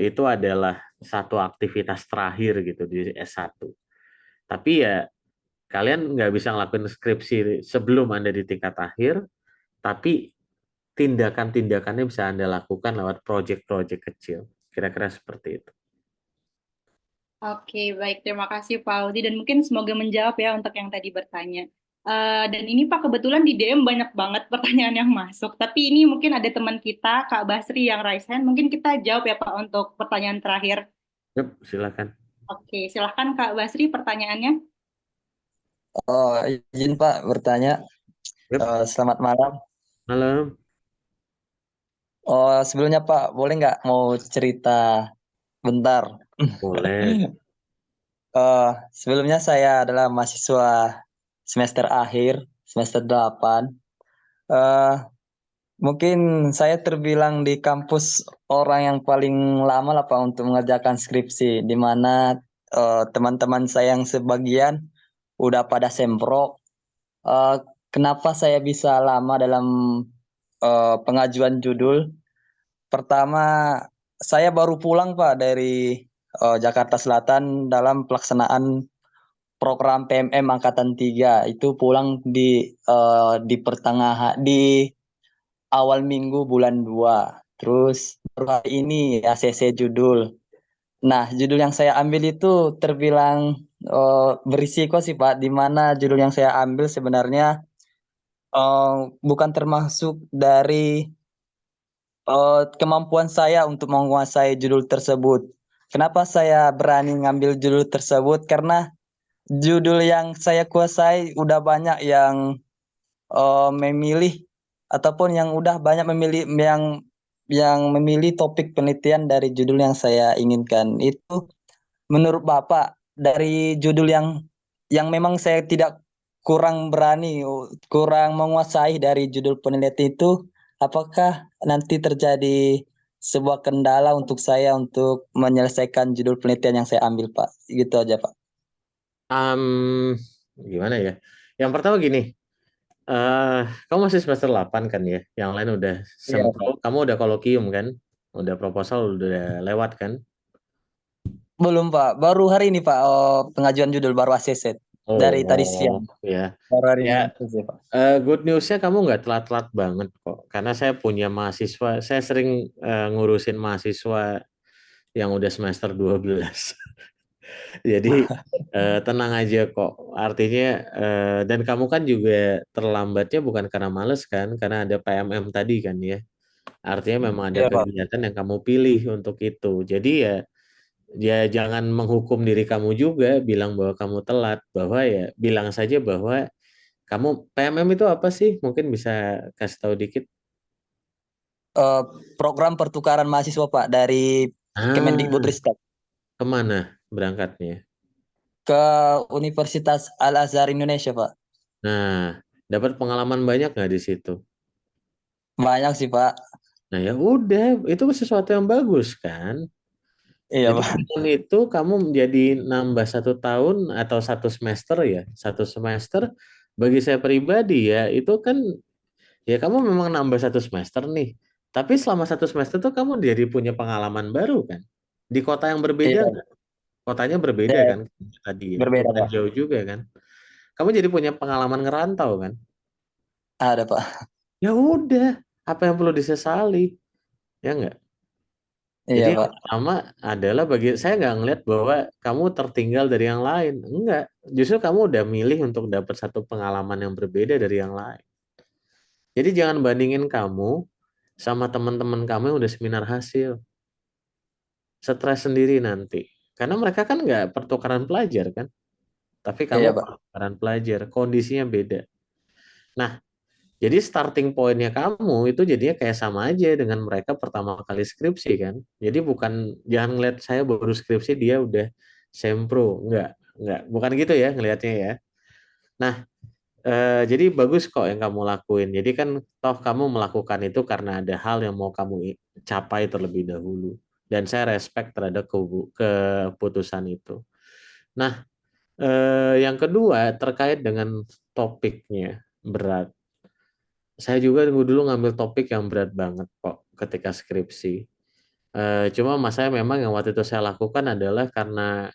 itu adalah satu aktivitas terakhir gitu di S1. Tapi ya kalian nggak bisa ngelakuin skripsi sebelum Anda di tingkat akhir, tapi tindakan-tindakannya bisa Anda lakukan lewat proyek-proyek kecil. Kira-kira seperti itu. Oke, baik. Terima kasih Pak Audi. Dan mungkin semoga menjawab ya untuk yang tadi bertanya. Dan ini Pak, kebetulan di DM banyak banget pertanyaan yang masuk. Tapi ini mungkin ada teman kita, Kak Basri yang raise hand. Mungkin kita jawab ya Pak untuk pertanyaan terakhir. Yep, silakan. Oke, silahkan Kak Basri pertanyaannya. Oh, izin Pak bertanya. Yep. Selamat malam. Malam. Oh, sebelumnya Pak, boleh nggak mau cerita bentar? Boleh. Sebelumnya saya adalah mahasiswa semester akhir, semester 8. Eh, Mungkin saya terbilang di kampus orang yang paling lama lah Pak untuk mengerjakan skripsi, di mana teman-teman saya yang sebagian udah pada semprot. Kenapa saya bisa lama dalam pengajuan judul? Pertama, saya baru pulang Pak dari Jakarta Selatan dalam pelaksanaan program PMM Angkatan 3. Itu pulang di pertengahan di awal minggu bulan 2. Terus baru hari ini ACC judul. Nah, judul yang saya ambil itu terbilang berisiko sih Pak, di mana judul yang saya ambil sebenarnya bukan termasuk dari kemampuan saya untuk menguasai judul tersebut. Kenapa saya berani ngambil judul tersebut? Karena judul yang saya kuasai udah banyak yang memilih ataupun yang udah banyak memilih yang memilih topik penelitian dari judul yang saya inginkan. Itu menurut Bapak dari judul yang memang saya tidak kurang berani, kurang menguasai dari judul penelitian itu, apakah nanti terjadi sebuah kendala untuk saya untuk menyelesaikan judul penelitian yang saya ambil, Pak? Gitu aja, Pak. Gimana ya? Yang pertama gini, kamu masih semester 8 kan ya? Yang lain udah Iya, sempro, kamu udah kolokium kan? Udah proposal udah lewat kan? belum, Pak. Baru hari ini, Pak, pengajuan judul baru ACC dari tadi siang. Ya. Baru hari ini Ya, ACC, Pak. good news-nya kamu nggak telat-telat banget kok. Karena saya punya mahasiswa, saya sering ngurusin mahasiswa yang udah semester 12. Jadi tenang aja kok. Artinya dan kamu kan juga terlambatnya bukan karena males kan, karena ada PMM tadi kan ya. Artinya memang ada Iya, Pak. kegiatan yang kamu pilih untuk itu. Jadi ya jangan menghukum diri kamu juga, bilang bahwa kamu telat, bahwa ya bilang saja bahwa kamu PMM itu apa sih? Mungkin bisa kasih tahu dikit. Eh, Program pertukaran mahasiswa, Pak, dari Ah, Kemendikbudristek kemana berangkatnya? ke Universitas Al-Azhar Indonesia, Pak. Nah, dapat pengalaman banyak nggak di situ? Banyak sih, Pak. Nah ya udah, itu sesuatu yang bagus kan. Iya, Jadi Pak. dengan itu kamu menjadi nambah 1 tahun atau 1 semester ya, 1 semester bagi saya pribadi ya itu kan ya kamu memang nambah 1 semester nih. Tapi selama 1 semester tuh kamu jadi punya pengalaman baru kan. Di kota yang berbeda Iya, nggak? Kotanya berbeda iya, kan tadi ya, berbeda, lumayan Pak. jauh juga kan. Kamu jadi punya pengalaman ngerantau kan. Ada, Pak. Ya udah, apa yang perlu disesali? Ya nggak? Jadi Iya, yang Pak. pertama adalah bagi saya nggak ngeliat bahwa kamu tertinggal dari yang lain. Enggak, justru kamu udah milih untuk dapat satu pengalaman yang berbeda dari yang lain. Jadi jangan bandingin kamu sama teman-teman kamu yang udah seminar hasil. Stres sendiri nanti. Karena mereka kan nggak pertukaran pelajar kan. Tapi Iya, kamu Pak. pertukaran pelajar. Kondisinya beda. Nah, jadi starting pointnya kamu itu jadinya kayak sama aja dengan mereka pertama kali skripsi kan. Jadi bukan jangan ngeliat saya baru skripsi dia udah sempro, enggak, bukan gitu ya ngelihatnya ya. Nah, jadi bagus kok yang kamu lakuin. Jadi kan toh kamu melakukan itu karena ada hal yang mau kamu capai terlebih dahulu. Dan saya respect terhadap keputusan itu. Nah, yang kedua terkait dengan topiknya berat. Saya juga dulu ngambil topik yang berat banget kok ketika skripsi. Cuma saya memang yang waktu itu saya lakukan adalah karena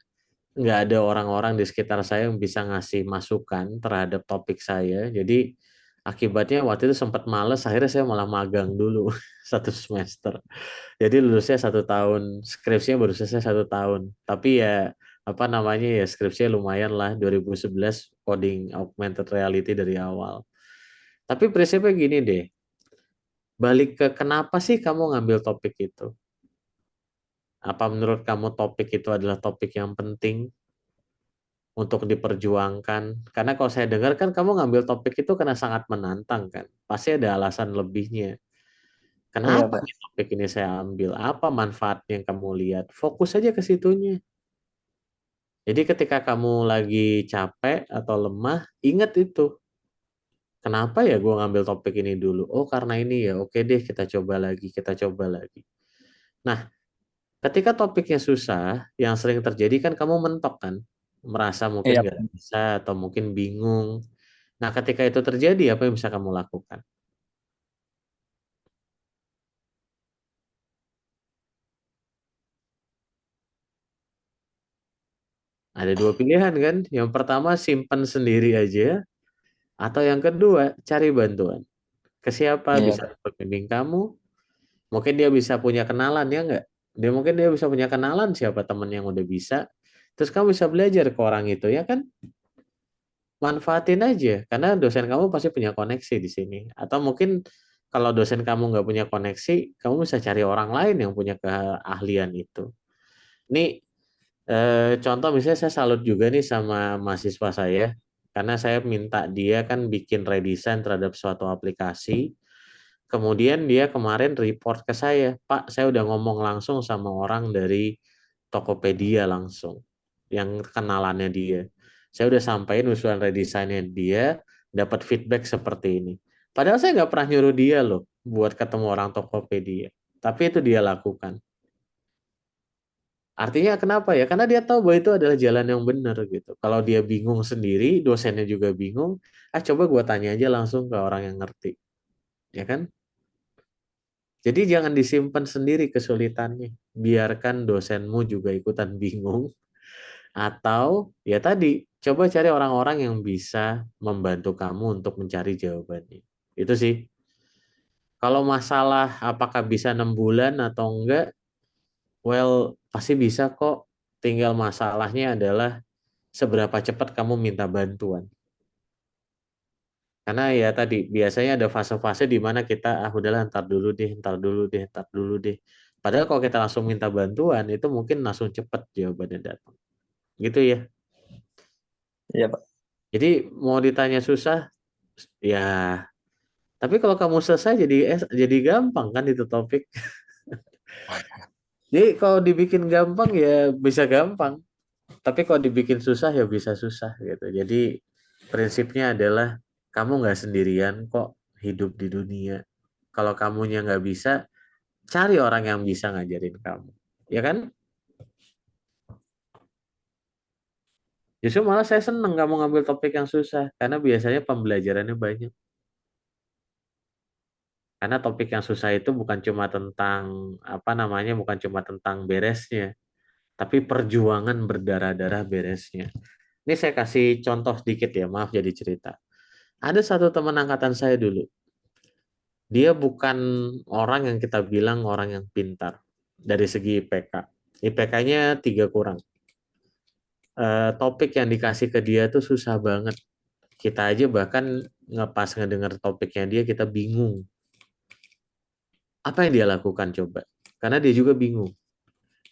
nggak ada orang-orang di sekitar saya yang bisa ngasih masukan terhadap topik saya. Jadi akibatnya waktu itu sempat males, akhirnya saya malah magang dulu 1 semester. Jadi lulusnya 1 tahun, skripsinya baru selesai 1 tahun. Tapi ya apa namanya ya skripsinya lumayan lah 2011 coding augmented reality dari awal. Tapi prinsipnya gini deh, balik ke kenapa sih kamu ngambil topik itu? Apa menurut kamu topik itu adalah topik yang penting untuk diperjuangkan? Karena kalau saya dengar kan kamu ngambil topik itu karena sangat menantang kan. Pasti ada alasan lebihnya. Iya, Kenapa Pak. nih topik ini saya ambil? Apa manfaatnya yang kamu lihat? Fokus aja ke situnya. Jadi ketika kamu lagi capek atau lemah, ingat itu. Kenapa ya gue ngambil topik ini dulu? Oh karena ini ya. Oke deh kita coba lagi, kita coba lagi. Nah, ketika topiknya susah, yang sering terjadi kan kamu mentok kan, merasa mungkin Iya, nggak Pak. bisa atau mungkin bingung. Nah, ketika itu terjadi, apa yang bisa kamu lakukan? Ada 2 pilihan kan. Yang pertama simpan sendiri aja, atau yang kedua cari bantuan. Ke siapa Iya, bisa Pak. membimbing kamu? Mungkin dia bisa punya kenalan ya nggak? Mungkin dia bisa punya kenalan siapa teman yang udah bisa. Terus kamu bisa belajar ke orang itu ya kan? Manfaatin aja karena dosen kamu pasti punya koneksi di sini atau mungkin kalau dosen kamu nggak punya koneksi kamu bisa cari orang lain yang punya keahlian itu ini contoh misalnya saya salut juga nih sama mahasiswa saya karena saya minta dia kan bikin redesign terhadap suatu aplikasi kemudian dia kemarin report ke saya Pak saya udah ngomong langsung sama orang dari Tokopedia langsung yang kenalannya dia. Saya udah sampaikan usulan redesainnya dia, dapat feedback seperti ini. Padahal saya nggak pernah nyuruh dia loh buat ketemu orang Tokopedia. Tapi itu dia lakukan. Artinya kenapa ya? Karena dia tahu bahwa itu adalah jalan yang benar gitu. Kalau dia bingung sendiri, dosennya juga bingung, coba gua tanya aja langsung ke orang yang ngerti. Ya kan? Jadi jangan disimpan sendiri kesulitannya. Biarkan dosenmu juga ikutan bingung. Atau ya tadi, coba cari orang-orang yang bisa membantu kamu untuk mencari jawabannya. Itu sih. Kalau masalah apakah bisa 6 bulan atau enggak, well pasti bisa kok. Tinggal masalahnya adalah seberapa cepat kamu minta bantuan. Karena ya tadi biasanya ada fase-fase di mana kita udahlah ntar dulu deh, ntar dulu deh, ntar dulu deh. Padahal kalau kita langsung minta bantuan itu mungkin langsung cepet jawabannya datang. Gitu ya. Iya, Pak. Jadi mau ditanya susah ya, tapi kalau kamu selesai jadi gampang kan itu topik. Jadi kalau dibikin gampang ya bisa gampang. Tapi kalau dibikin susah ya bisa susah gitu. Jadi prinsipnya adalah kamu nggak sendirian kok hidup di dunia. Kalau kamunya nggak bisa, cari orang yang bisa ngajarin kamu. Ya kan? Justru malah saya seneng kamu ngambil topik yang susah. Karena biasanya pembelajarannya banyak. Karena topik yang susah itu bukan cuma tentang, bukan cuma tentang beresnya. Tapi perjuangan berdarah-darah beresnya. Ini saya kasih contoh sedikit ya, maaf jadi cerita. Ada satu teman angkatan saya dulu. Dia bukan orang yang kita bilang orang yang pintar dari segi IPK. IPK-nya 3 kurang. Topik yang dikasih ke dia tuh susah banget. Kita aja bahkan pas ngedengar topiknya dia kita bingung. Apa yang dia lakukan coba? Karena dia juga bingung.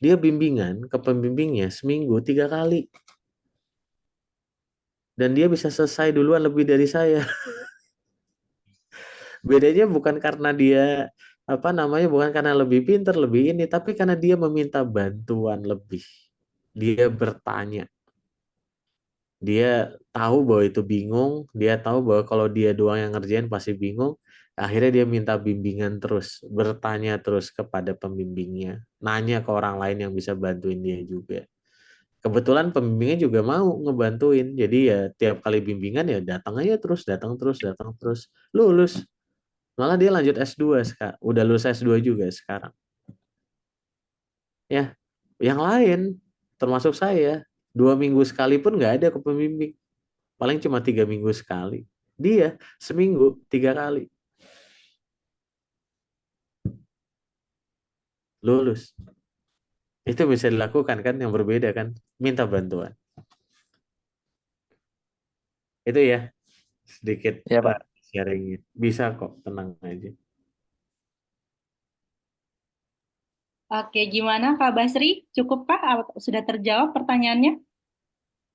Dia bimbingan ke pembimbingnya seminggu 3 kali. Dan dia bisa selesai duluan lebih dari saya. Bedanya bukan karena dia bukan karena lebih pintar, lebih ini, tapi karena dia meminta bantuan lebih. Dia bertanya. Dia tahu bahwa itu bingung, dia tahu bahwa kalau dia doang yang ngerjain pasti bingung. Akhirnya dia minta bimbingan terus, bertanya terus kepada pembimbingnya, nanya ke orang lain yang bisa bantuin dia juga. Kebetulan pembimbingnya juga mau ngebantuin, jadi ya tiap kali bimbingan ya datang aja terus, datang terus, lulus. Malah dia lanjut S2 sekarang, udah lulus S2 juga sekarang. Ya, yang lain termasuk saya 2 minggu sekali pun nggak ada ke pembimbing, paling cuma 3 minggu sekali. Dia seminggu 3 kali lulus. Itu bisa dilakukan kan, yang berbeda kan, minta bantuan. Itu ya sedikit Iya, Pak. sharingnya. Bisa kok, tenang aja. Oke, gimana Kak Basri? Cukupkah? Sudah terjawab pertanyaannya?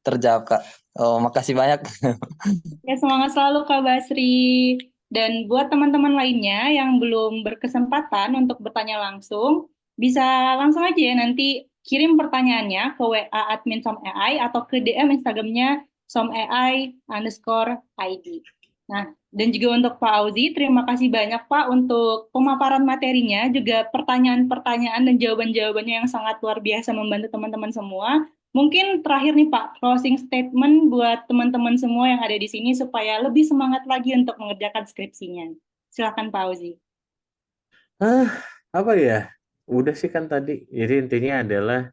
Terjawab, Kak. Oh, makasih banyak. Ya, semangat selalu Kak Basri. Dan buat teman-teman lainnya yang belum berkesempatan untuk bertanya langsung, bisa langsung aja ya nanti kirim pertanyaannya ke WA admin Som AI atau ke DM Instagramnya somai_id. Nah, dan juga untuk Pak Auzi, terima kasih banyak Pak untuk pemaparan materinya, juga pertanyaan-pertanyaan dan jawaban-jawabannya yang sangat luar biasa membantu teman-teman semua. Mungkin terakhir nih Pak, closing statement buat teman-teman semua yang ada di sini supaya lebih semangat lagi untuk mengerjakan skripsinya. Silakan Pak Auzi. Apa ya? Udah sih kan tadi. Jadi intinya adalah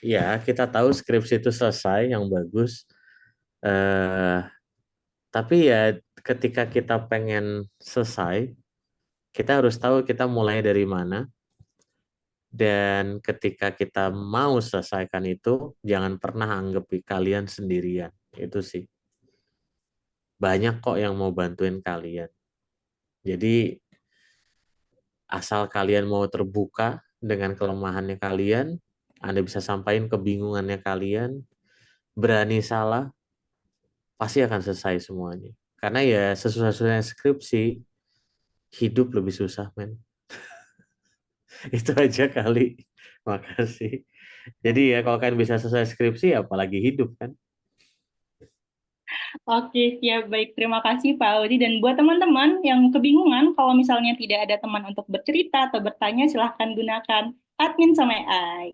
ya kita tahu skripsi itu selesai yang bagus. Tapi ya ketika kita pengen selesai, kita harus tahu kita mulai dari mana. Dan ketika kita mau selesaikan itu, jangan pernah anggap kalian sendirian. Itu sih. Banyak kok yang mau bantuin kalian. Jadi asal kalian mau terbuka dengan kelemahannya kalian, Anda bisa sampaikan kebingungannya kalian, berani salah, pasti akan selesai semuanya. Karena ya sesusah-susahnya skripsi, hidup lebih susah, men. Itu aja kali. Makasih. Jadi ya kalau kalian bisa selesai skripsi, apalagi hidup kan. Oke, siap. Baik, terima kasih Pak Audi. Dan buat teman-teman yang kebingungan, kalau misalnya tidak ada teman untuk bercerita atau bertanya, silahkan gunakan admin Som AI.